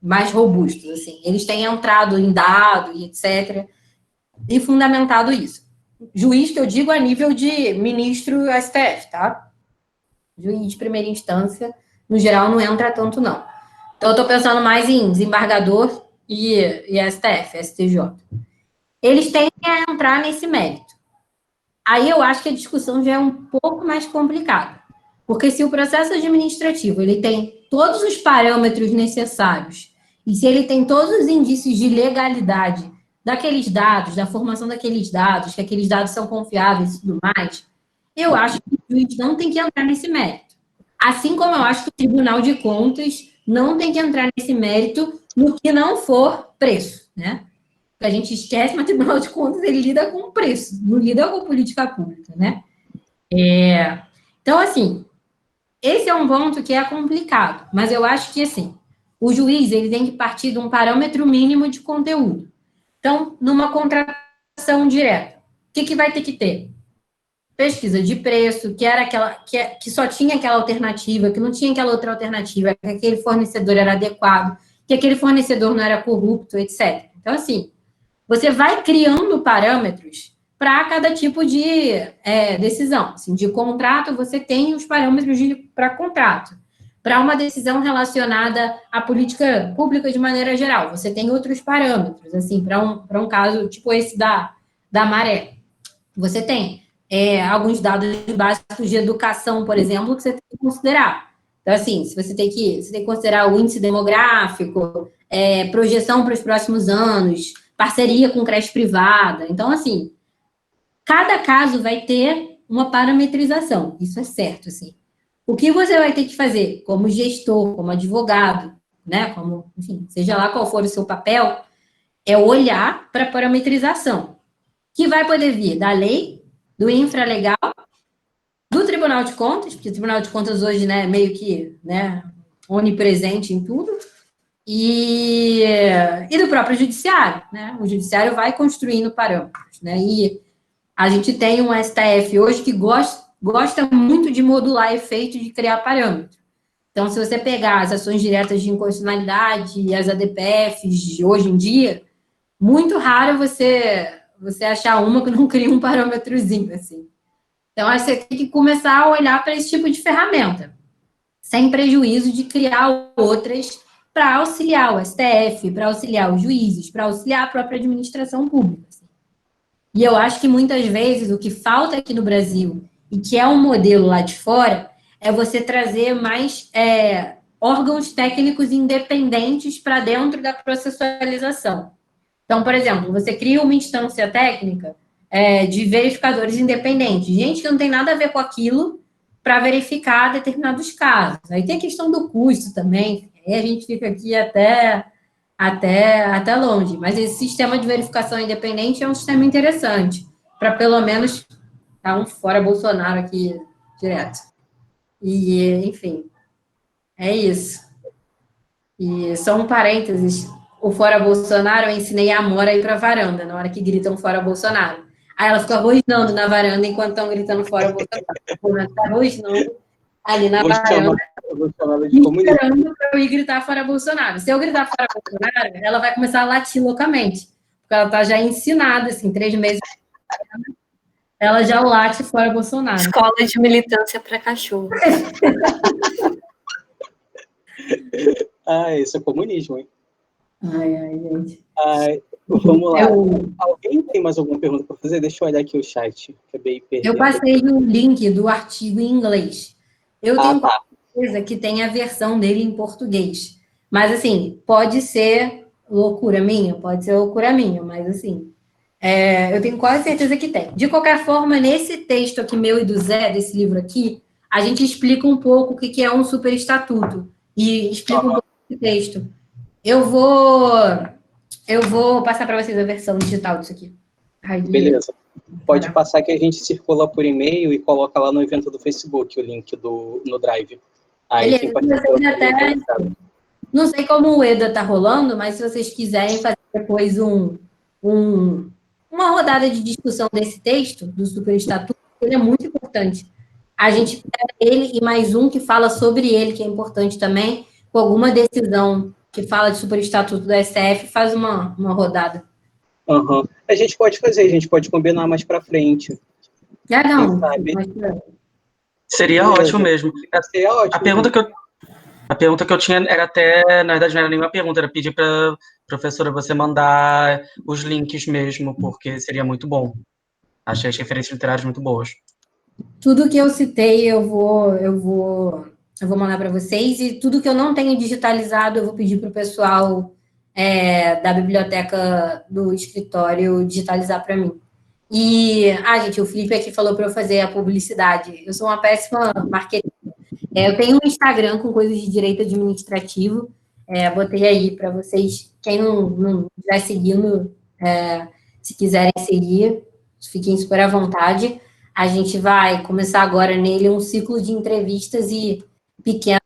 mais robustos, assim. Eles têm entrado em dado e etc., e fundamentado isso. Juiz que eu digo a nível de ministro STF, tá? Juiz de primeira instância, no geral, não entra tanto, não. Então, eu estou pensando mais em desembargador e STF, STJ. Eles têm que entrar nesse mérito. Aí eu acho que a discussão já é um pouco mais complicada. Porque se o processo administrativo ele tem todos os parâmetros necessários e se ele tem todos os indícios de legalidade daqueles dados, da formação daqueles dados, que aqueles dados são confiáveis e tudo mais, eu acho que o juiz não tem que entrar nesse mérito. Assim como eu acho que o Tribunal de Contas não tem que entrar nesse mérito no que não for preço, né? A gente esquece, mas o Tribunal de Contas ele lida com preço, não lida com política pública, né? Então, assim, esse é um ponto que é complicado, mas eu acho que, assim, o juiz ele tem que partir de um parâmetro mínimo de conteúdo. Então, numa contratação direta, o que vai ter que ter? Pesquisa de preço, que era que só tinha aquela alternativa, que não tinha aquela outra alternativa, que aquele fornecedor era adequado, que aquele fornecedor não era corrupto, etc. Então, assim, você vai criando parâmetros para cada tipo de decisão. Assim, de contrato, você tem os parâmetros para contrato. Para uma decisão relacionada à política pública de maneira geral, você tem outros parâmetros. Assim, para um caso tipo esse da maré, você tem alguns dados básicos de educação, por exemplo, que você tem que considerar. Então, assim, você tem que considerar o índice demográfico, projeção para os próximos anos, parceria com creche privada. Então, assim, cada caso vai ter uma parametrização, isso é certo, assim. O que você vai ter que fazer como gestor, como advogado, né, como, enfim, seja lá qual for o seu papel, é olhar para a parametrização, que vai poder vir da lei, do infralegal, do Tribunal de Contas, porque o Tribunal de Contas hoje, né, meio que, né, onipresente em tudo, e do próprio judiciário, né? O judiciário vai construindo parâmetros, né? E a gente tem um STF hoje que gosta muito de modular efeito de criar parâmetros. Então, se você pegar as ações diretas de inconstitucionalidade e as ADPFs de hoje em dia, muito raro você achar uma que não cria um parâmetrozinho, assim. Então, acho que você tem que começar a olhar para esse tipo de ferramenta, sem prejuízo de criar outras para auxiliar o STF, para auxiliar os juízes, para auxiliar a própria administração pública. Assim. E eu acho que muitas vezes o que falta aqui no Brasil, e que é um modelo lá de fora, é você trazer mais órgãos técnicos independentes para dentro da processualização. Então, por exemplo, você cria uma instância técnica de verificadores independentes, gente que não tem nada a ver com aquilo, para verificar determinados casos. Aí tem a questão do custo também, aí a gente fica aqui até longe, mas esse sistema de verificação independente é um sistema interessante, para pelo menos dar um fora Bolsonaro aqui direto. E, enfim, é isso. E só um parênteses, o fora Bolsonaro, eu ensinei a Amora a ir para a varanda, na hora que gritam fora Bolsonaro. Aí ela fica rosnando na varanda enquanto estão gritando fora Bolsonaro. Ela fica rosnando ali na varanda, esperando para eu ir gritar fora Bolsonaro. Se eu gritar fora Bolsonaro, ela vai começar a latir loucamente, porque ela está já ensinada, assim, 3 meses, ela já late fora Bolsonaro. Escola de militância para cachorro. Isso é comunismo, hein? Ai, gente. Vamos lá. Alguém tem mais alguma pergunta para fazer? Deixa eu olhar aqui o chat. Acabei perdendo. Eu passei o link do artigo em inglês. Eu tenho certeza que tem a versão dele em português. Mas, assim, pode ser loucura minha, mas, assim, eu tenho quase certeza que tem. De qualquer forma, nesse texto aqui, meu e do Zé, desse livro aqui, a gente explica um pouco o que é um superestatuto. E explica um pouco esse texto. Eu vou passar para vocês a versão digital disso aqui. Beleza. Pode passar que a gente circula por e-mail e coloca lá no evento do Facebook o link no Drive. Aí quem pode até... Não sei como o EDA está rolando, mas se vocês quiserem fazer depois uma rodada de discussão desse texto, do superestatuto, ele é muito importante. A gente pega ele e mais um que fala sobre ele, que é importante também, com alguma decisão que fala de superestatuto do STF, faz uma rodada. Uhum. A gente pode combinar mais para frente. Não. Seria ótimo mesmo. Seria ótimo. A pergunta que eu tinha era até, na verdade, não era nenhuma pergunta, era pedir para professora você mandar os links mesmo, porque seria muito bom. Achei as referências literárias muito boas. Tudo que eu citei, eu vou mandar para vocês, e tudo que eu não tenho digitalizado, eu vou pedir para o pessoal da biblioteca do escritório digitalizar para mim. E, gente, o Felipe aqui falou para eu fazer a publicidade. Eu sou uma péssima marqueteira. Eu tenho um Instagram com coisas de direito administrativo, botei aí para vocês, quem não estiver seguindo, se quiserem seguir, fiquem super à vontade. A gente vai começar agora nele um ciclo de entrevistas e pequenas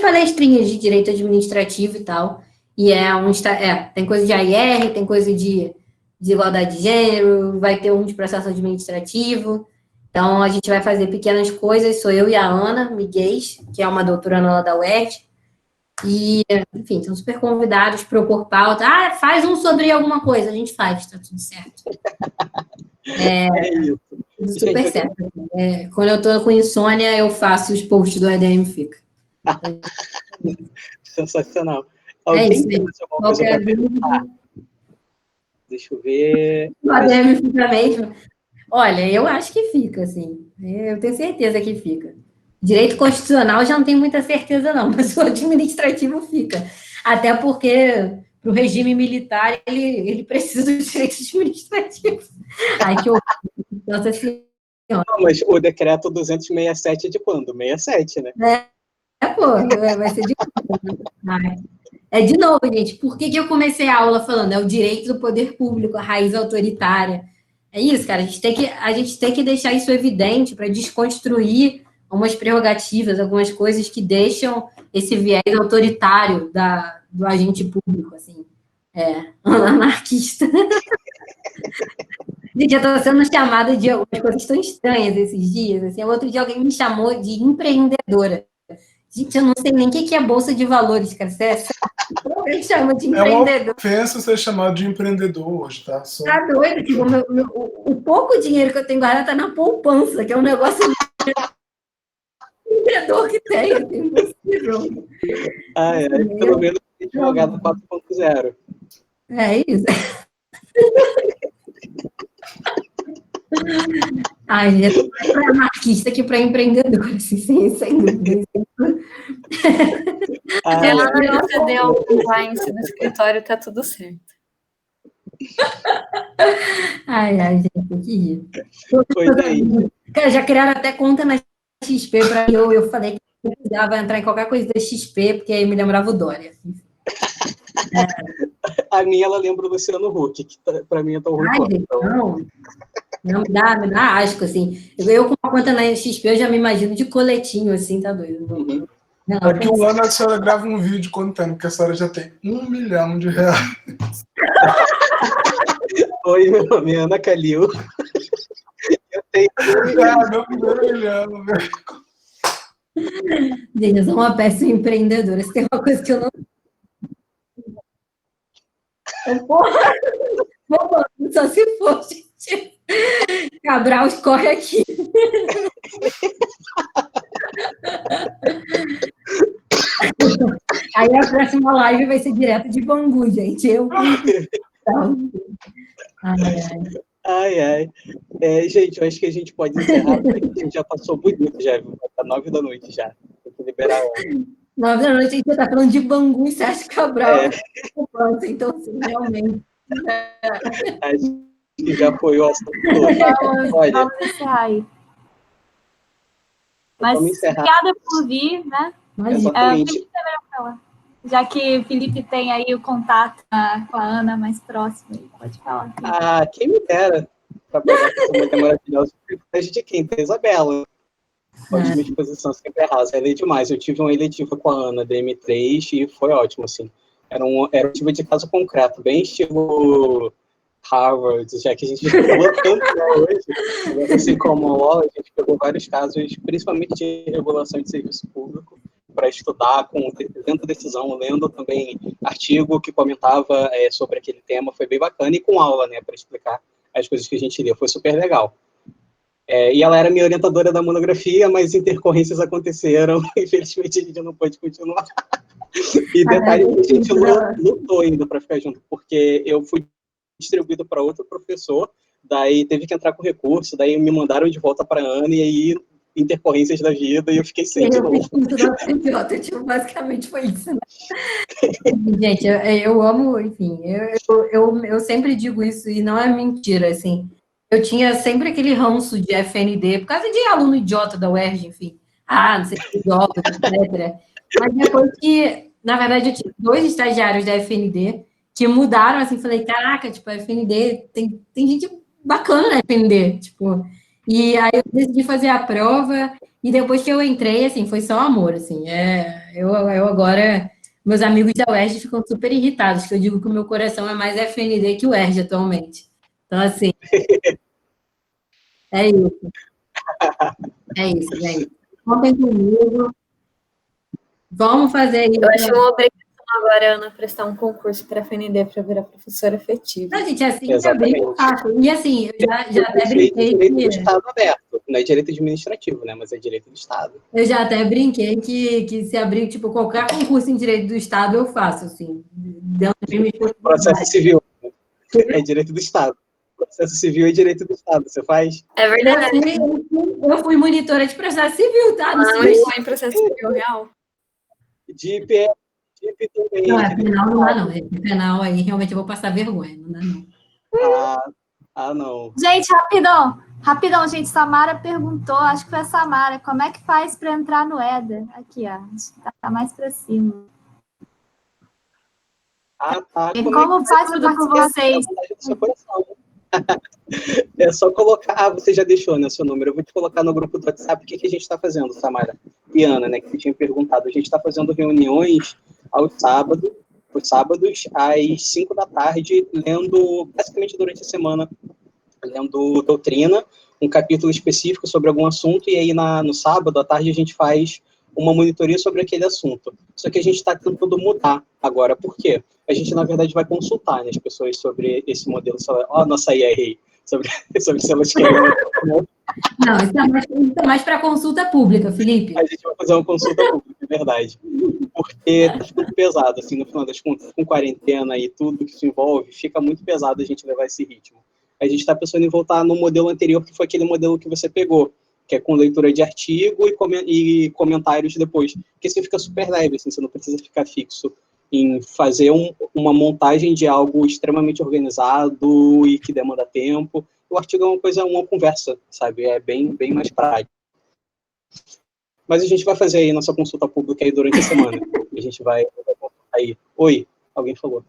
palestrinhas de direito administrativo e tal. E tem coisa de AIR, tem coisa de desigualdade de gênero, vai ter um de processo administrativo. Então, a gente vai fazer pequenas coisas. Sou eu e a Ana Miguel, que é uma doutoranda lá da UERJ. E, enfim, são super convidados para propor pauta. Faz um sobre alguma coisa. A gente faz, tá tudo certo. Isso. Tudo super certo. Quando eu tô com insônia, eu faço os posts do EDM Fica. Sensacional. Alguém tem mais alguma coisa para perguntar? Deixa eu ver. O ADM fica mesmo. Olha, eu acho que fica, assim. Eu tenho certeza que fica. Direito constitucional eu já não tenho muita certeza, não, mas o administrativo fica. Até porque, para o regime militar, ele precisa dos direitos administrativos. Ai, que horror. Nossa Senhora. Não, mas o decreto 267 é de quando? 67, né? Pô, vai ser de novo. Ai. É de novo, gente. Por que eu comecei a aula falando? É o direito do poder público, a raiz autoritária. É isso, cara. A gente tem que deixar isso evidente para desconstruir algumas prerrogativas, algumas coisas que deixam esse viés autoritário do agente público, assim. Anarquista. Gente, eu estou sendo chamada de algumas coisas tão estranhas esses dias. Assim. Outro dia alguém me chamou de empreendedora. Gente, eu não sei nem o que é bolsa de valores, cara. Alguém chama de empreendedor. É uma ofensa ser chamado de empreendedor hoje, tá? Só... Tá doido? Tipo, o pouco dinheiro que eu tenho guardado tá na poupança, que é um negócio empreendedor que tem. É impossível. Pelo menos advogado 4.0. É isso. Ai, gente, eu tô mais anarquista que para empreendedor, assim, sem dúvida. Se ela não exceder ao compliance do escritório, tá tudo certo. Ai, gente, que rir. Pois aí. Cara, já criaram até conta na XP para mim. Eu falei que eu precisava entrar em qualquer coisa da XP, porque aí me lembrava o Dória. A minha, ela lembra o Luciano Huck, que para mim é tão ruim quanto. Então... Não, me dá asco, assim. Eu com uma conta na XP, eu já me imagino de coletinho, assim, tá doido. Uhum. Daqui um ano a senhora grava um vídeo contando que a senhora já tem R$1 milhão. Oi, meu nome é Ana Calil. Eu tenho meu primeiro milhão. Gente, eu sou uma péssima empreendedora. Se tem uma coisa que eu não... Porra, só se for, gente. Cabral escorre aqui. Aí a próxima live vai ser direto de Bangu, gente. Ai. Gente, eu acho que a gente pode encerrar, porque a gente já passou bonito, já. Tá 9 da noite já. Tem que liberar a hora. 9 da noite a gente tá falando de Bangu e Sérgio Cabral. Então, assim, realmente. Acho que já foi o assunto todo. Vamos encerrar aí. Mas obrigada por vir, né? Exatamente. Já que o Felipe tem aí o contato com a Ana mais próximo, pode falar. Quem me dera trabalhar com essa mulher maravilhosa. De quem? Da Isabela. Ótima exposição, sempre arrasa. Ela é demais. Eu tive uma eletiva com a Ana, da M3, e foi ótimo, assim. Era um tipo de caso concreto, bem estilo Harvard, já que a gente falou tanto hoje. Assim como a aula, a gente pegou vários casos, principalmente de regulação de serviço público, para estudar, lendo decisão, lendo também artigo que comentava sobre aquele tema, foi bem bacana, e com aula, né, para explicar as coisas que a gente lia, foi super legal. E ela era minha orientadora da monografia, mas intercorrências aconteceram, infelizmente a gente não pôde continuar. E detalhe, a gente lutou ainda para ficar junto, porque eu fui distribuído para outro professor, daí teve que entrar com recurso, daí me mandaram de volta para a Ana, e aí intercorrências da vida, e eu fiquei sem de novo. Basicamente foi isso, né? Gente, eu amo, enfim, eu sempre digo isso, e não é mentira, assim, eu tinha sempre aquele ranço de FND, por causa de aluno idiota da UERJ, enfim, não sei que idiota, etc. Mas depois que, na verdade, eu tive 2 estagiários da FND que mudaram, assim, falei, caraca, tipo, a FND, tem gente bacana na FND, tipo, e aí eu decidi fazer a prova, e depois que eu entrei, assim, foi só amor, assim, eu agora, meus amigos da UERJ ficam super irritados, que eu digo que o meu coração é mais FND que o UERJ atualmente. Então, assim, é isso. É isso, gente. Contem comigo. Vamos fazer isso. Eu acho uma obrigação agora, Ana, prestar um concurso para a FND para virar professora efetiva. Não, gente, assim que abrir o fato. E assim, eu já até brinquei que... direito do Estado aberto. Não é direito administrativo, né? Mas é direito do Estado. Eu já até brinquei que se abrir, tipo, qualquer concurso em direito do Estado, eu faço, assim. Processo civil. É direito do Estado. Processo civil é direito do Estado. Você faz? É verdade. Eu fui monitora de processo civil, tá? Não, eu fui em processo civil real. DIP é DIP também. Não, é é direito penal, do não dá, Estado. não. É penal aí, realmente eu vou passar vergonha, não dá, não. Não. Gente, rapidão, gente. Samara perguntou, acho que foi a Samara, como é que faz para entrar no EDA? Aqui, ó. Tá mais para cima. Tá. Como faz para participar com vocês? É só colocar. Você já deixou, né, seu número? Eu vou te colocar no grupo do WhatsApp. O que a gente está fazendo, Samara e Ana, né, que eu tinha perguntado. A gente está fazendo reuniões aos sábados, às 5 da tarde, lendo, basicamente durante a semana, lendo doutrina, um capítulo específico sobre algum assunto, e aí no sábado à tarde a gente faz uma monitoria sobre aquele assunto. Só que a gente está tentando mudar agora. Por quê? A gente, na verdade, vai consultar, né, as pessoas sobre esse modelo. Nossa IR, sobre se elas querem. Não, isso é mais para consulta pública, Felipe. A gente vai fazer uma consulta pública, é verdade. Porque tá ficando pesado, assim, no final das contas, com quarentena e tudo que isso envolve, fica muito pesado a gente levar esse ritmo. A gente está pensando em voltar no modelo anterior, que foi aquele modelo que você pegou, que é com leitura de artigo e comentários depois. Porque assim fica super leve, assim, você não precisa ficar fixo em fazer uma montagem de algo extremamente organizado e que demanda tempo. O artigo é uma conversa, sabe? É bem mais prático. Mas a gente vai fazer aí nossa consulta pública aí durante a semana. A gente vai aí. Oi, alguém falou.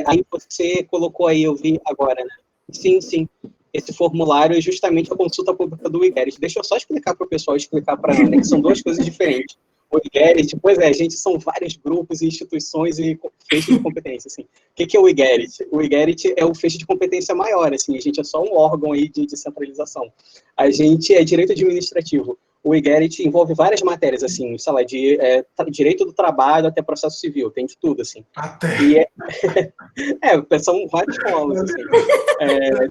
Aí você colocou aí, eu vi agora, né? Sim. Esse formulário é justamente a consulta pública do IGERIT. Deixa eu só explicar para o pessoal, explicar para a Ana, que são duas coisas diferentes. O IGERIT, pois é, gente, são vários grupos, instituições e feixes de competência, assim. O que é o IGERIT? O IGERIT é o feixe de competência maior, assim, a gente é só um órgão aí de centralização. A gente é direito administrativo. O IGERIT envolve várias matérias, assim, sei lá, de direito do trabalho até processo civil, tem de tudo, assim. Até. São vários polos, assim.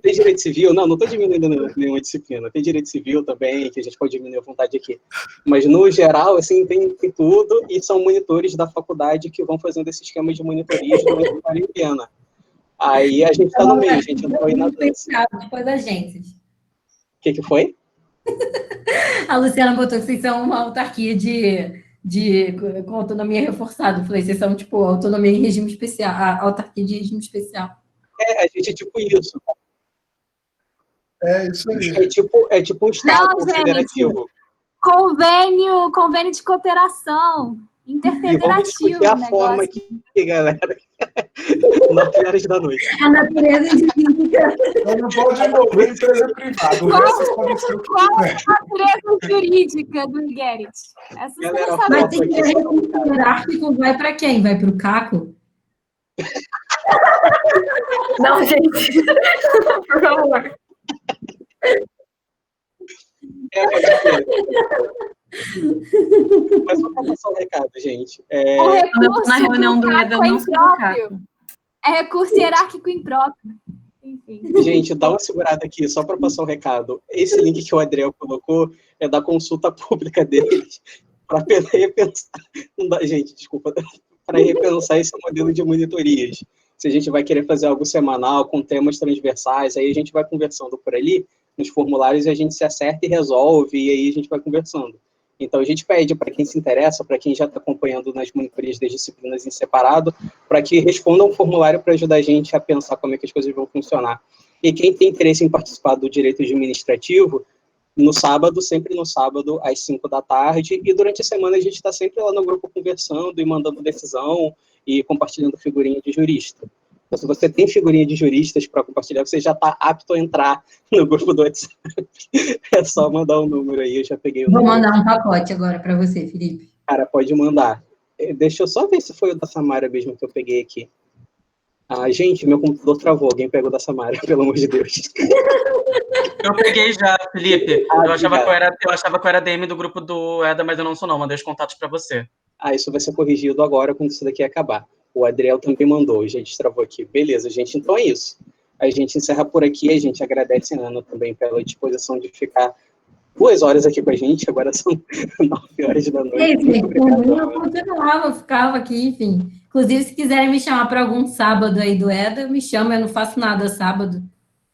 Tem direito civil, não estou diminuindo nenhuma disciplina, tem direito civil também, que a gente pode diminuir à vontade aqui. Mas, no geral, assim, tem tudo, e são monitores da faculdade que vão fazendo esse esquema de monitorias durante a quarentena. Aí a gente está no meio, a gente entrou aí na dança. Depois das agências. O que foi? A Luciana botou que vocês são uma autarquia com autonomia reforçada. Eu falei, vocês são, tipo, autonomia em regime especial, a autarquia de regime especial. A gente é tipo isso. É isso aí. É tipo um Estado federativo. Convênio de cooperação interfederativo. E vamos discutir a forma aqui, galera. 9h da noite. A natureza jurídica. Não pode envolver empresa privada. Qual a natureza jurídica do IGERIT? Galera, Mas tem que hierárquico, vai para quem? Vai para o Caco? Não, gente. Por favor. Mas só para passar o recado, gente. O recurso na reunião do EDA não se impróprio. É recurso hierárquico impróprio. Enfim. Gente, dá uma segurada aqui, só para passar o recado. Esse link que o Adriel colocou é da consulta pública deles, para repensar. Gente, desculpa. Para repensar esse modelo de monitorias. Se a gente vai querer fazer algo semanal, com temas transversais, aí a gente vai conversando por ali, nos formulários, e a gente se acerta e resolve, e aí a gente vai conversando. Então, a gente pede para quem se interessa, para quem já está acompanhando nas monitorias das disciplinas em separado, para que respondam o formulário para ajudar a gente a pensar como é que as coisas vão funcionar. E quem tem interesse em participar do direito administrativo, no sábado, sempre no sábado, às 5 da tarde, e durante a semana a gente está sempre lá no grupo conversando e mandando decisão e compartilhando figurinha de jurista. Então, se você tem figurinha de juristas para compartilhar, você já está apto a entrar no grupo do WhatsApp. É só mandar um número aí, eu já peguei o número. Vou mandar um pacote agora para você, Felipe. Cara, pode mandar. Deixa eu só ver se foi o da Samara mesmo que eu peguei aqui. Gente, meu computador travou. Alguém pegou da Samara, pelo amor de Deus. Eu peguei já, Felipe. Eu achava que eu era DM do grupo do EDA, mas eu não sou não. Mandei os contatos para você. Isso vai ser corrigido agora, quando isso daqui acabar. O Adriel também mandou, gente, travou aqui. Beleza, gente, então é isso. A gente encerra por aqui. A gente agradece a Ana também pela disposição de ficar 2 horas aqui com a gente. Agora são 9 horas da noite. Muito obrigado, Eu Ana. continuava, eu ficava aqui, enfim. Inclusive, se quiserem me chamar para algum sábado aí do EDA, me chama, eu não faço nada sábado.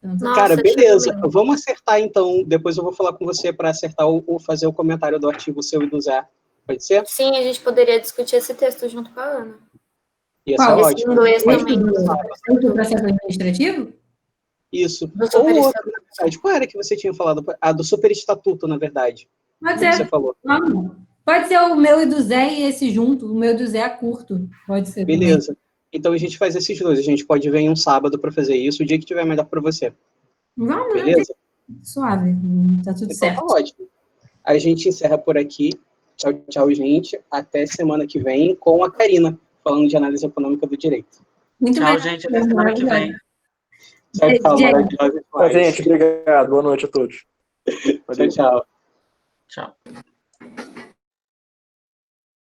Então, Cara, Nossa, beleza. achei Vamos acertar, então. Depois eu vou falar com você para acertar ou fazer o comentário do artigo seu e do Zé. Pode ser? Sim, a gente poderia discutir esse texto junto com a Ana. Ia ser Qual? Esse ótimo. inglês Pode também. do processo administrativo? Isso. Do Ou superestatuto. outro, na verdade. Qual era que você tinha falado? Ah, do superestatuto, na verdade. Pode Que você ser. falou. Vamos. Pode ser o meu e do Zé e esse junto. O meu e do Zé é curto. Pode ser. Beleza. Então a gente faz esses dois. A gente pode ver em um sábado para fazer isso, o dia que tiver melhor para você. Vamos, Beleza? suave. Tá tudo Então certo. tá ótimo. A gente encerra por aqui. Tchau, tchau, gente. Até semana que vem com a Karina, falando de análise econômica do direito. Muito Tchau, mais. gente. Até semana que vem. Tchau, tchau. Gente. Maravilhosa Tá, demais. gente, obrigado. Boa noite a todos. Tchau, tchau. Tchau.